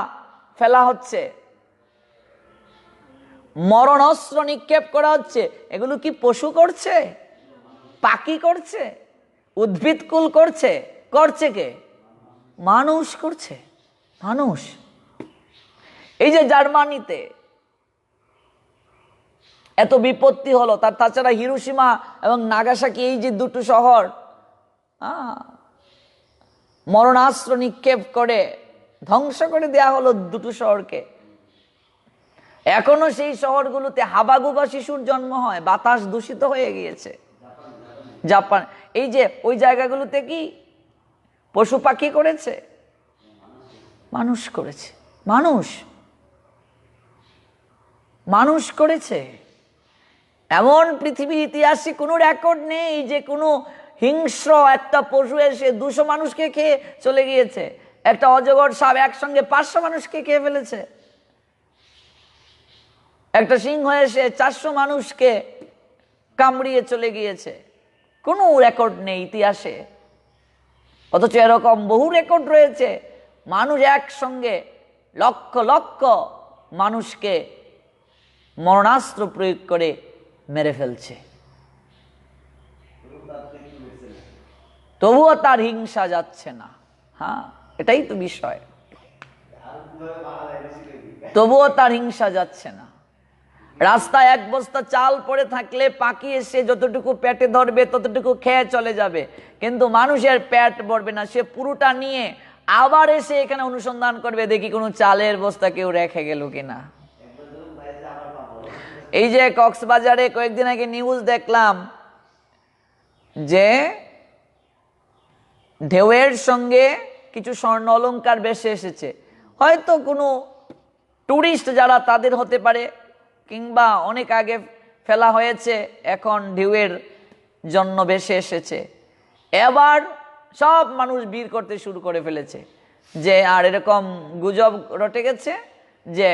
ফেলা হচ্ছে, মরণাস্ত্র নিক্ষেপ করা হচ্ছে, এগুলো কি পশু করছে? পাখি করছে? উদ্ভিদকুল করছে? করছে কে? মানুষ করছে। মানুষ। এই যে জার্মানিতে এত বিপত্তি হলো, তাছাড়া হিরোশিমা এবং নাগাসাকি, এই যে দুটো শহর মরণাস্ত্র নিক্ষেপ করে ধ্বংস করে দেয়া হলো দুটো শহরকে। এখনো সেই শহরগুলোতে হাবাগুবা শিশুর জন্ম হয়, বাতাস দূষিত হয়ে গিয়েছে। জাপান, এই যে ওই জায়গাগুলোতে কি পশু পাখি করেছে? মানুষ করেছে। মানুষ মানুষ করেছে। এমন পৃথিবীর ইতিহাসে কোনো রেকর্ড নেই যে কোনো হিংস্র একটা পশু এসে 200 মানুষকে খেয়ে চলে গিয়েছে। একটা অজগর সাপ একসঙ্গে 500 মানুষকে খেয়ে ফেলেছে। একটা সিংহ এসে 400 মানুষকে কামড়িয়ে চলে গিয়েছে। কোনো রেকর্ড নেই ইতিহাসে। অথচ এরকম বহু রেকর্ড রয়েছে, মানুষ একসঙ্গে লক্ষ লক্ষ মানুষকে মরণাস্ত্র প্রয়োগ করে মেরে ফেলছে। তবুও তার হিংসা যাচ্ছে না। হ্যাঁ, এটাই তো বিষয়। তবুও তার হিংসা যাচ্ছে না। রাস্তায় এক বস্তা চাল পড়ে থাকলে পাখি এসে যতটুকু পেটে ধরবে ততটুকু খেয়ে চলে যাবে, কিন্তু মানুষের পেট ভরবে না। সে পুরোটা নিয়ে আবার এসে এখানে অনুসন্ধান করবে, দেখি কোনো চালের বস্তা কেউ রেখে গেল কিনা। এই যে কক্সবাজারে কয়েকদিন আগে নিউজ দেখলাম যে ঢেউয়ের সঙ্গে কিছু স্বর্ণ অলংকার ভেসে এসেছে। হয়তো কোনো টুরিস্ট যারা, তাদের হতে পারে, কিংবা অনেক আগে ফেলা হয়েছে, এখন ঢেউয়ের জন্য ভেসে এসেছে। এবার সব মানুষ ভিড় করতে শুরু করে ফেলেছে যে, আর এরকম গুজব রটে গেছে যে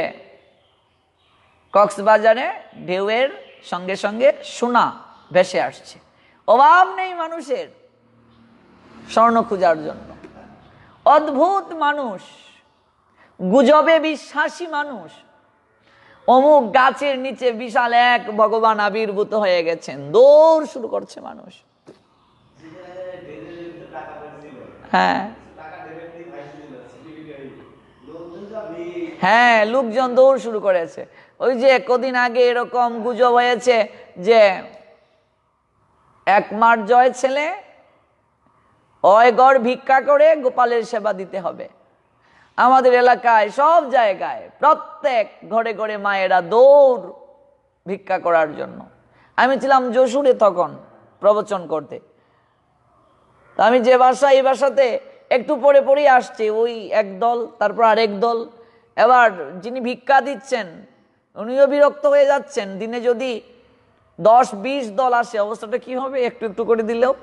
কক্সবাজারে ঢেউয়ের সঙ্গে সঙ্গে সোনা ভেসে আসছে। অভাব নেই মানুষের স্বর্ণ খোঁজার জন্য। অদ্ভুত মানুষ, গুজবে বিশ্বাসী মানুষ। অমুক গাছের নিচে বিশাল এক ভগবান আবির্ভূত হয়ে গেছেন, দৌড় শুরু করছে মানুষ। হ্যাঁ হ্যাঁ, লোকজন দৌড় শুরু করেছে। ওই যে কদিন আগে এরকম গুজব হয়েছে যে এক মার জয় ছেলে অয়গড় ভিক্ষা করে গোপালের সেবা দিতে হবে। আমাদের এলাকায় সব জায়গায় প্রত্যেক ঘরে ঘরে মায়েরা দৌড় ভিক্ষা করার জন্য। আমি ছিলাম যশোরে তখন প্রবচন করতে। আমি যে বাসা, এই বাসাতে একটু পরে পরেই আসছে ওই এক দল, তারপর আরেক দল। এবার যিনি ভিক্ষা দিচ্ছেন উনিও বিরক্ত হয়ে যাচ্ছেন। দিনে যদি 10-20 দল আসে অবস্থাটা কি হবে একটু একটু করে দিলেও।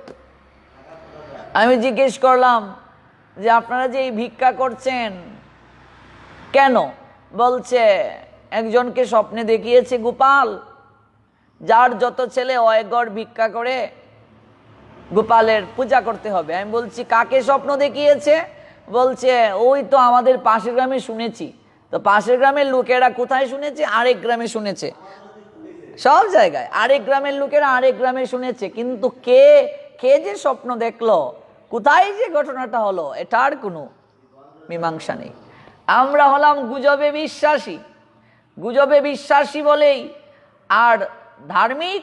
আমি জিজ্ঞেস করলাম যে আপনারা যে এই ভিক্ষা করছেন কেন? বলছে একজনকে স্বপ্নে দেখিয়েছে গোপাল, যার যত ছেলে অয়গড় ভিক্ষা করে গোপালের পূজা করতে হবে। আমি বলছি কাকে স্বপ্ন দেখিয়েছে? বলছে ওই তো আমাদের পাশের গ্রামে শুনেছি। তো পাশের গ্রামের লোকেরা কোথায় শুনেছে? আরেক গ্রামে শুনেছে। সব জায়গায় আরেক গ্রামের লোকেরা আরেক গ্রামে শুনেছে, কিন্তু কে কে যে স্বপ্ন দেখলো, কোথায় যে ঘটনাটা হলো, এটার কোনো মীমাংসা নেই। আমরা হলাম গুজবে বিশ্বাসী। গুজবে বিশ্বাসী বলেই আর ধার্মিক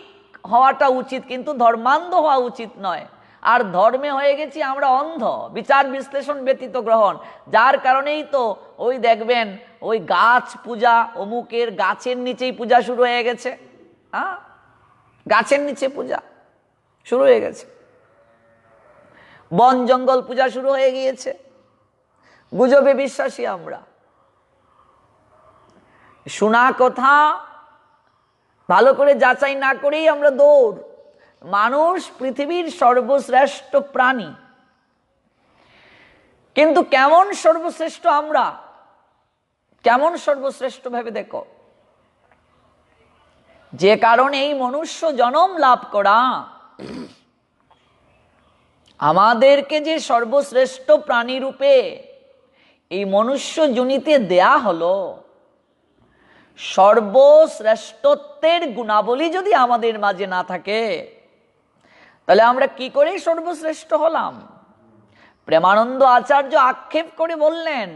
হওয়াটা উচিত, কিন্তু ধর্মান্ধ হওয়া উচিত নয়। আর ধর্মে হয়ে গেছি আমরা অন্ধ, বিচার বিশ্লেষণ ব্যতীত গ্রহণ। যার কারণেই তো ওই দেখবেন ওই গাছ পূজা, অমুকের গাছের নিচেই পূজা শুরু হয়ে গেছে। হ্যাঁ, গাছের নিচে পূজা শুরু হয়ে গেছে, বন জঙ্গল পূজা শুরু হয়ে গিয়েছে। গুজবে বিশ্বাসী আমরা। শোনা কথা ভালো করে যাচাই না করেই আমরা দৌড়। মানুষ পৃথিবীর সর্বশ্রেষ্ঠ প্রাণী, কিন্তু কেমন সর্বশ্রেষ্ঠ আমরা, কেমন সর্বশ্রেষ্ঠ ভেবে দেখো। যে কারণে এই মনুষ্য জন্ম লাভ করা, আমাদেরকে যে সর্বশ্রেষ্ঠ প্রাণী রূপে এই মনুষ্য জনিতে দেয়া হলো, সর্বশ্রেষ্ঠত্বের গুণাবলী যদি আমাদের মাঝে না থাকে, তাহলে আমরা কি করে সর্বশ্রেষ্ঠ হলাম? প্রেমানন্দ আচার্য আক্ষেপ করে বললেন,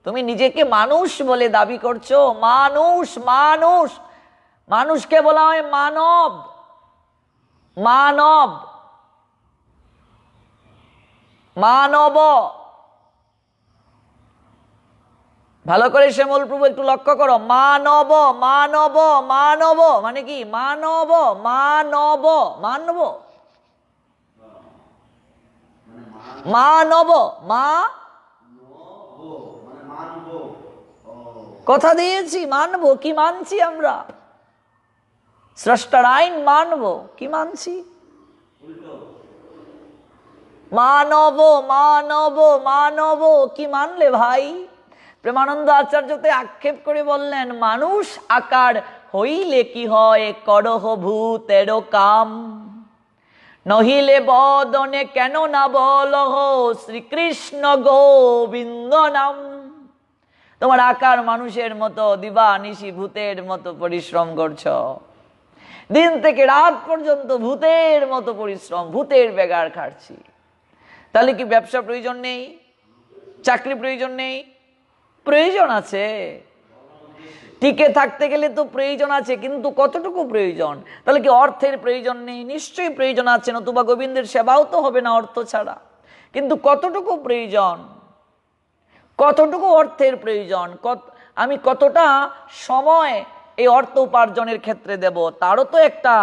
তুমি নিজেকে মানুষ বলে দাবি করছো। মানুষ, মানুষ, মানুষকে বলা হয় মানব। মানব, মানব। ভালো করে শ্যামল প্রভু একটু লক্ষ্য করো। মানব, মানব, মানব মানে কি? মানব, মানব, মানব, মানব, মা কথা দিয়েছি মানব। কি মানছি আমরা? স্রষ্টার আইন মানব, কি মানছি? মানব, মানব, মানব কি মানলে ভাই? প্রেমানন্দ আচার্যতে আক্ষেপ করে বললেন, মানুষ আকার হইলে কি হয়, করহ ভূতের কাম, নহিলে বদনে কেন না বলহ শ্রীকৃষ্ণ গোবিন্দ নাম। তোমার আকার মানুষের মতো, দিবা নিশি ভূতের মতো পরিশ্রম করছ, দিন থেকে রাত পর্যন্ত ভূতের মতো পরিশ্রম, ভূতের বেগার খাচ্ছি। তাহলে কি ব্যবসা প্রয়োজন নেই? চাকরি প্রয়োজন নেই? প্রয়োজন আছে। টিকে থাকতে গেলে তো প্রয়োজন আছে, কিন্তু কতটুকু প্রয়োজন? তাহলে কি অর্থের প্রয়োজন নেই? নিশ্চয়ই প্রয়োজন আছে, নতুবা গোবিন্দের সেবাও তো হবে না অর্থ ছাড়া। কিন্তু কতটুকু প্রয়োজন? কতটুকু অর্থের প্রয়োজন? আমি কতটা সময় এই অর্থ উপার্জনের ক্ষেত্রে দেব, তারও তো একটা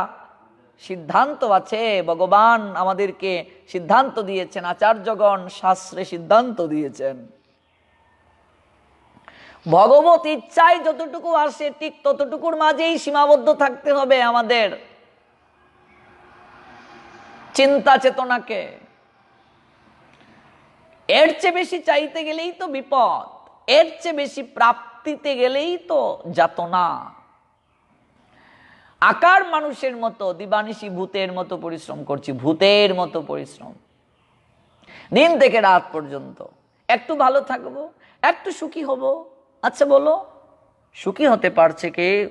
সিদ্ধান্ত আছে। ভগবান আমাদেরকে সিদ্ধান্ত দিয়েছেন, আচার্যগণ শাস্ত্রে সিদ্ধান্ত দিয়েছেন। ভগবত ইচ্ছায় যতটুকু আসে ঠিক ততটুকুর মাঝেই সীমাবদ্ধ থাকতে হবে আমাদের চিন্তা চেতনাকে। এর চেয়ে বেশি চাইতে গেলেই তো বিপদ, এর চেয়ে বেশি প্রাপ্তিতে গেলেই তো যাতনা। আকার মানুষের মতো, দিবানিশি ভূতের মতো পরিশ্রম করছি, ভূতের মতো পরিশ্রম, দিন থেকে রাত পর্যন্ত। একটু ভালো থাকবো, একটু সুখী হব। আচ্ছা বলো, সুখী হতে পারছে কেউ?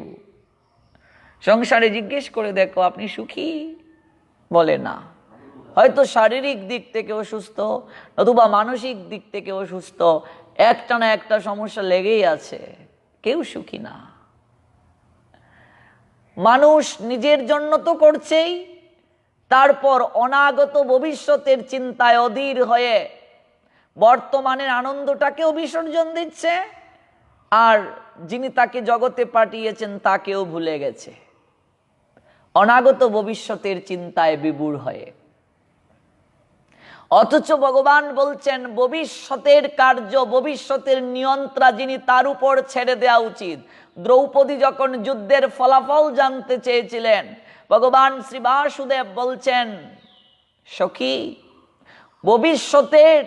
সংসারে জিজ্ঞেস করে দেখো, আপনি সুখী? বলে না। হয়তো শারীরিক দিক থেকে অসুস্থ, অথবা মানসিক দিক থেকে অসুস্থ, একটা না একটা সমস্যা লেগেই আছে, কেউ সুখী না। মানুষ নিজের জন্য তো করছেই, তারপর অনাগত ভবিষ্যতের চিন্তায় অধীর হয়ে বর্তমানের আনন্দটাকেও বিসর্জন দিচ্ছে, আর যিনি তাকে জগতে পাঠিয়েছেন তাকেও ভুলে গেছে, অনাগত ভবিষ্যতের চিন্তায় বিভোর হয়ে। অথচ ভগবান বলছেন, ভবিষ্যতের কার্য, ভবিষ্যতের নিয়ন্ত্রণ যিনি, তার উপর ছেড়ে দেওয়া উচিত। দ্রৌপদী যখন যুদ্ধের ফলাফল জানতে চেয়েছিলেন, ভগবান শ্রী বাসুদেব বলছেন, সখী, ভবিষ্যতের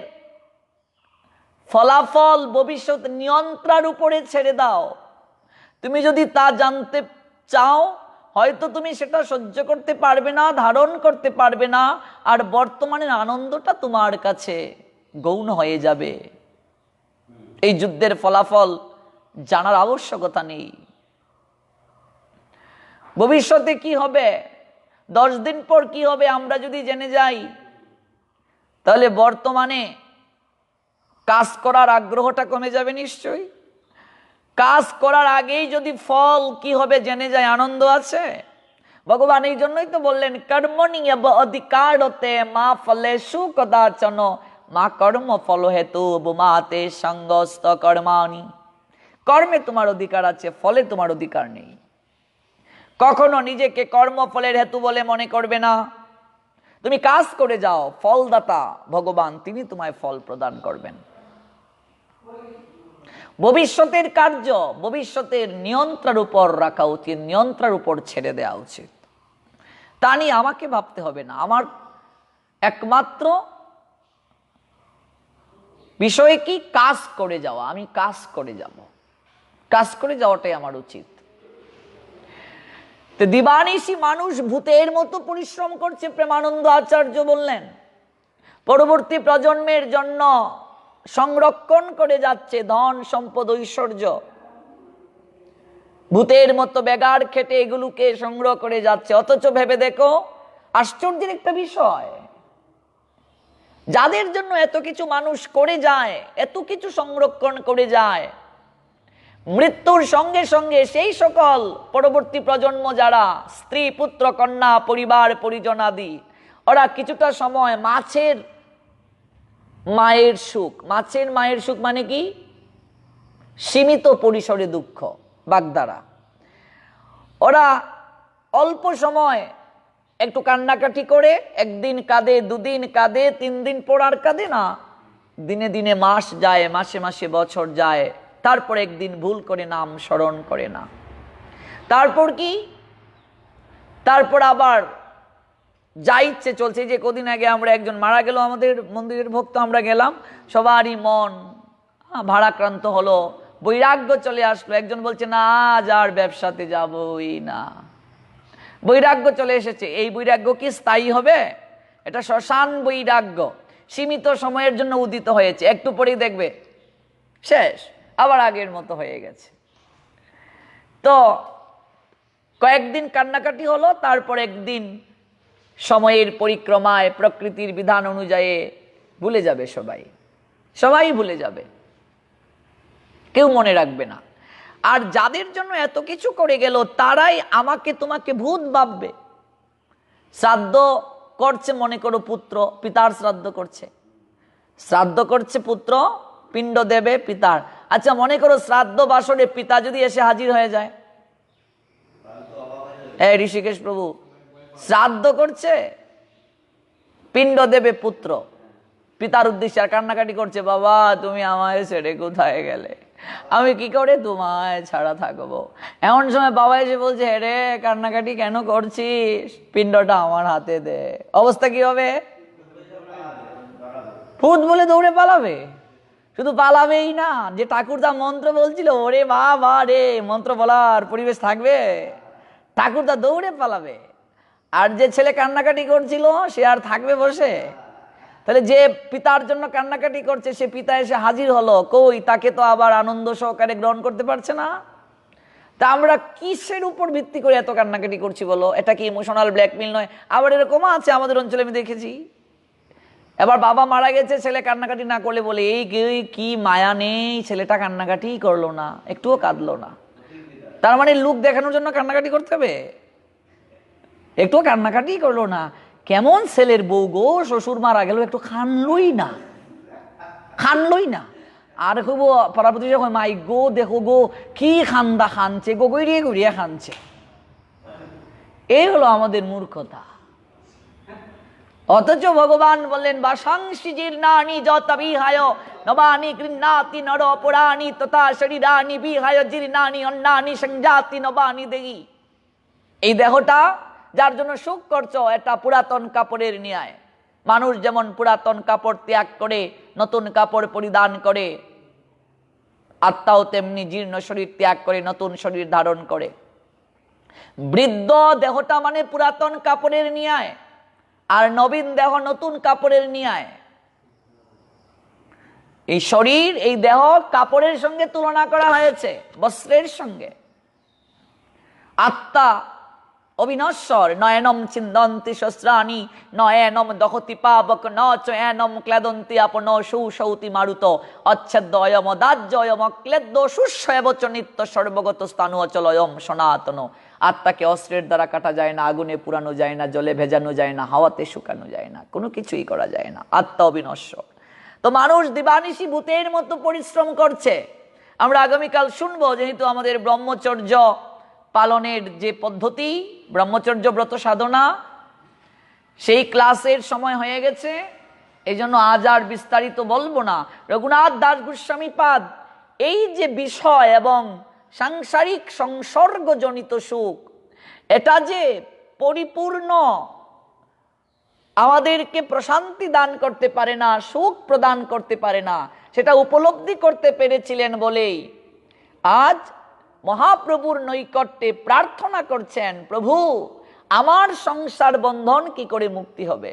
ফলাফল ভবিষ্যৎ নিয়ন্ত্রণের উপরে ছেড়ে দাও। তুমি যদি তা জানতে চাও, হয়তো তুমি সেটা সহ্য করতে পারবে না, ধারণ করতে পারবে না, আর বর্তমানের আনন্দটা তোমার কাছে গৌণ হয়ে যাবে। এই যুদ্ধের ফলাফল জানার আবশ্যকতা নেই। ভবিষ্যতে কি হবে, 10 দিন পর কি হবে আমরা যদি জেনে যাই, তাহলে বর্তমানে কাজ করার আগ্রহটা কমে যাবে নিশ্চয়ই। কাজ করার আগেই যদি ফল কি হবে জেনে যায়, আনন্দ আছে? ভগবান এই জন্যই তো বললেন কর্মণি অধিকার হতে মা ফলেষু কদাচন মা কর্ম ফল হেতু বুমাতে সঙ্গস্ত কর্মাণি। কর্মে তোমার অধিকার আছে, ফলে তোমার অধিকার নেই। কখনো নিজেকে কর্মফলের হেতু বলে মনে করবে না। তুমি কাজ করে যাও, ফলদাতা ভগবান তিনি তোমায় ফল প্রদান করবেন। ভবিষ্যতের কার্য ভবিষ্যতের নিয়ন্ত্রণের উপর রাখা উচিত, নিয়ন্ত্রণের উপর ছেড়ে দেওয়া উচিত। তা নিয়ে আমাকে ভাবতে হবে না। আমার একমাত্র বিষয় কি? কাজ করে যাওয়া। আমি কাজ করে যাব, কাজ করে যাওয়াটাই আমার উচিত। তো দিবানিশি মানুষ ভূতের মতো পরিশ্রম করছে। প্রেমানন্দ আচার্য বললেন পরবর্তী প্রজন্মের জন্য সংরক্ষণ করে যাচ্ছে ধন সম্পদ ঐশ্বর্য, ভূতের মতো বেগার খেটে এগুলোকে সংগ্রহ করে যাচ্ছে। অথচ ভেবে দেখো আশ্চর্যের একটা বিষয়, যাদের জন্য এত কিছু মানুষ করে যায়, এত কিছু সংরক্ষণ করে যায়, মৃত্যুর সঙ্গে সঙ্গে সেই সকল পরবর্তী প্রজন্ম যারা স্ত্রী পুত্র কন্যা পরিবার পরিজন আদি, ওরা কিছুটা সময় মাছের মায়ের সুখ, মাছের মায়ের সুখ মানে কি? সীমিত পরিসরে দুঃখ, বাগধারা। ওরা অল্প সময় একটু কান্নাকাটি করে, একদিন কাঁদে, দুদিন কাঁদে, 3 দিন পর আর কাঁদে না। দিনে দিনে মাস যায়, মাসে মাসে বছর যায়, তারপর একদিন ভুল করে নাম স্মরণ করে না। তারপর কি? তারপর আবার যা ইচ্ছে চলছে। যে কদিন আগে আমরা একজন মারা গেল, আমাদের মন্দিরের ভক্ত, আমরা গেলাম, সবারই মন ভারাক্রান্ত হলো, বৈরাগ্য চলে আসলো। একজন বলছে না আজ আর ব্যবসাতে যাবই না, বৈরাগ্য চলে এসেছে। এই বৈরাগ্য কি স্থায়ী হবে? এটা শ্মশান বৈরাগ্য, সীমিত সময়ের জন্য উদিত হয়েছে, একটু পরেই দেখবে শেষ, আবার আগের মতো হয়ে গেছে। তো কয়েকদিন কান্নাকাটি হলো, তারপর একদিন সময়ের পরিক্রমায় প্রকৃতির বিধান অনুযায়ী ভুলে যাবে সবাই, সবাই ভুলে যাবে, কেউ মনে রাখবে না। আর যাদের জন্য এত কিছু করে গেল তারাই আমাকে তোমাকে ভূত ভাববে। শ্রাদ্ধ করছে, মনে করো পুত্র পিতার শ্রাদ্ধ করছে, শ্রাদ্ধ করছে পুত্র, পিণ্ড দেবে পিতার। আচ্ছা মনে করো শ্রাদ্ধ বাসরে পিতা যদি এসে হাজির হয়ে যায়, এই ঋষিকেশ প্রভু শ্রাদ্ধ করছে, পিণ্ড দেবে পুত্র পিতার উদ্দেশ্যে, আর কান্নাকাটি করছে, বাবা তুমি আমায় ছেড়ে কোথায় গেলে, আমি কি করে তোমায় ছাড়া থাকবো। এমন সময় বাবা এসে বলছে রে কান্নাকাটি কেন করছিস, পিণ্ডটা আমার হাতে দে। অবস্থা কি হবে? ভূত বলে দৌড়ে পালাবে। শুধু পালাবেই না, যে ঠাকুরদা মন্ত্র বলছিল, ওরে বাবা রে, মন্ত্র বলার পরিবেশ থাকবে, ঠাকুরদা দৌড়ে পালাবে। আর যে ছেলে কান্নাকাটি করছিল সে আর থাকবে বসে? তাহলে যে পিতার জন্য কান্নাকাটি করছে সে পিতা এসে হাজির হলো, কই তাকে তো আবার আনন্দ সহকারে গ্রহণ করতে পারছে না। তা আমরা কিসের উপর ভিত্তি করে এত কান্নাকাটি করছি বলো? এটা কি ইমোশনাল ব্ল্যাকমেল নয়? আবার এরকম আছে আমাদের অঞ্চলে, আমি দেখেছি, এবার বাবা মারা গেছে, ছেলে কান্নাকাটি না করলে বলে এই কি মায়া নেই, ছেলেটা কান্নাকাটি করলো না, একটুও কাঁদলো না। তার মানে লোক দেখানোর জন্য কান্নাকাটি করতে হবে? একটুও কান্নাকাটি করলো না, কেমন ছেলের বউ গো, শ্বশুর মারা গেল, একটু খানলই না, খানলই না। আর খুব পাড়াপতি যখন মাই গো দেখো গো কি খান্দা খানছে গো, গড়িয়ে গড়িয়ে খানছে। এই হলো আমাদের মূর্খতা। অথচ ভগবান বললেন বাসাংশি জীর্ণানি যত বিহায় নবানি গৃহ্ণাতি নর পুরাণি তথা শরীরানি বিহায় জীর্ণানি অন্নানি সংজাতি নবানি দেহি। এই দেহটা যার জন্য সুখ করছো, এটা পুরাতন কাপড়ের ন্যায়। মানুষ যেমন পুরাতন কাপড় ত্যাগ করে নতুন কাপড় পরিধান করে, আত্মাও তেমনি জীর্ণ শরীর ত্যাগ করে নতুন শরীর ধারণ করে। বৃদ্ধ দেহটা মানে পুরাতন কাপড়ের ন্যায়, আর নবীন দেহ নতুন কাপড়ের ন্যায়। এই শরীর, এই দেহ কাপড়ের সঙ্গে তুলনা করা হয়েছে, বস্ত্রের সঙ্গে। আত্মা অবিনশ্বর। নয়নম ছিন্দন্তি শস্ত্রাণি নয়নম দহতি পাবক ন চয়নম ক্লেদন্তি আপন সুসৌতি মারুত অচ্ছেদ্য অয়ম দাহ্য অয়ম অক্লেদ্য সুস্বয়ব চ নিত্য সর্বগত স্থানু অচল অয়ম সনাতন। আত্মাকে অস্ত্রের দ্বারা কাটা যায় না, আগুনে পুরানো যায় না, জলে ভেজানো যায় না, হাওয়াতে শুকানো যায় না, কোনো কিছুই করা যায় না। আত্মা অবিনশ্বর। তো মানুষ দিবানিশি ভূতের মতো পরিশ্রম করছে। আমরা আগামীকাল শুনবো, যেহেতু আমাদের ব্রহ্মচর্য পালনের যে পদ্ধতি, ব্রহ্মচর্য ব্রত সাধনা, সেই ক্লাসের সময় হয়ে গেছে, এই জন্য আজ আর বিস্তারিত বলবো না। রঘুনাথ দাস গোস্বামী পাদ এই যে বিষয় এবং সাংসারিক সংসর্গজনিত সুখ, এটা যে পরিপূর্ণ আমাদেরকে প্রশান্তি দান করতে পারে না, সুখ প্রদান করতে পারে না, সেটা উপলব্ধি করতে পেরেছিলেন বলেই আজ মহাপ্রভুর নৈকট্যে প্রার্থনা করছেন, প্রভু আমার সংসার বন্ধন কি করে মুক্তি হবে?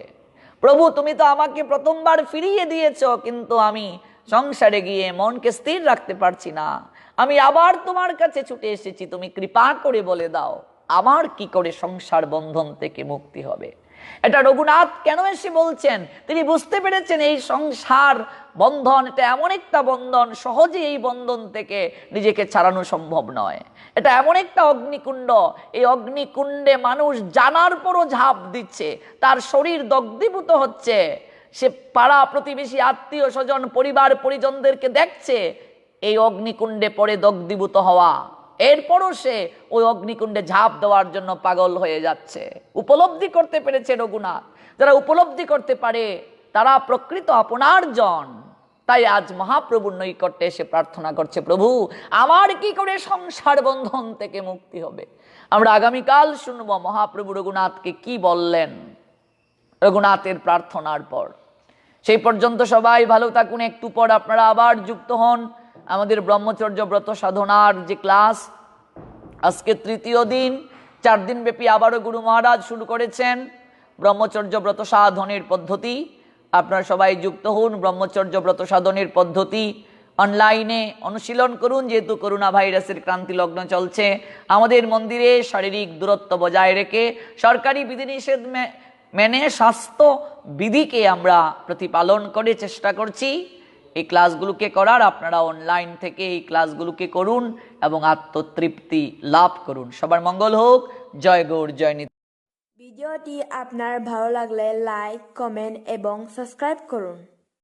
প্রভু তুমি তো আমাকে প্রথমবার ফিরিয়ে দিয়েছ, কিন্তু আমি সংসারে গিয়ে মনকে স্থির রাখতে পারছি না। আমি আবার তোমার কাছে ছুটে এসেছি, তুমি কৃপা করে বলে দাও আমার কি করে সংসার বন্ধন থেকে মুক্তি হবে। এটা রঘুনাথ কেন এসে বলছেন? তিনি বুঝতে পেরেছেন এই সংসার বন্ধন এটা এমন একটা বন্ধন, সহজে এই বন্ধন থেকে নিজেকে ছাড়ানো সম্ভব নয়। এটা এমন একটা অগ্নিকুণ্ড, এই অগ্নিকুণ্ডে মানুষ জানার পরও ঝাঁপ দিচ্ছে, তার শরীর দগ্ধীভূত হচ্ছে, সে পাড়া প্রতিবেশী আত্মীয় স্বজন পরিবার পরিজনদেরকে দেখছে এই অগ্নিকুণ্ডে পড়ে দগ্ধীভূত হওয়া, এরপরও সে ওই অগ্নিকুণ্ডে ঝাঁপ দেওয়ার জন্য পাগল হয়ে যাচ্ছে। উপলব্ধি করতে পেরেছে রঘুনাথ। যারা উপলব্ধি করতে পারে তারা প্রকৃত আপনার জন। তাই আজ মহাপ্রভুর নৈকট্যে এসে প্রার্থনা করছে, প্রভু আমার কি করে সংসার বন্ধন থেকে মুক্তি হবে। আমরা আগামীকাল শুনবো মহাপ্রভু রঘুনাথকে কি বললেন রঘুনাথের প্রার্থনার পর। সেই পর্যন্ত সবাই ভালো থাকুন। একটু পর আপনারা আবার যুক্ত হন আমাদের ব্রহ্মচর্য ব্রত সাধনার যে ক্লাস। আজকে তৃতীয় দিন, 4 দিন ব্যাপী আবারও গুরু মহারাজ শুরু করেছেন ব্রহ্মচর্য ব্রত সাধনের পদ্ধতি। আপনারা সবাই যুক্ত হন। ব্রহ্মচর্য ব্রত সাধনের পদ্ধতি অনলাইনে অনুশীলন করুন। যেহেতু করোনা ভাইরাসের ক্রান্তি লগ্ন চলছে, আমাদের মন্দিরে শারীরিক দূরত্ব বজায় রেখে সরকারি বিধিনিষেধ মেনে স্বাস্থ্য বিধিকে আমরা প্রতিপালন করে চেষ্টা করছি এই ক্লাসগুলোকে করার। আপনারা অনলাইন থেকে এই ক্লাসগুলোকে করুন এবং আত্মতৃপ্তি লাভ করুন। সবার মঙ্গল হোক। জয় গৌর, জয় নিত্য। ভিডিওটি আপনার ভালো লাগলে লাইক, কমেন্ট এবং সাবস্ক্রাইব করুন।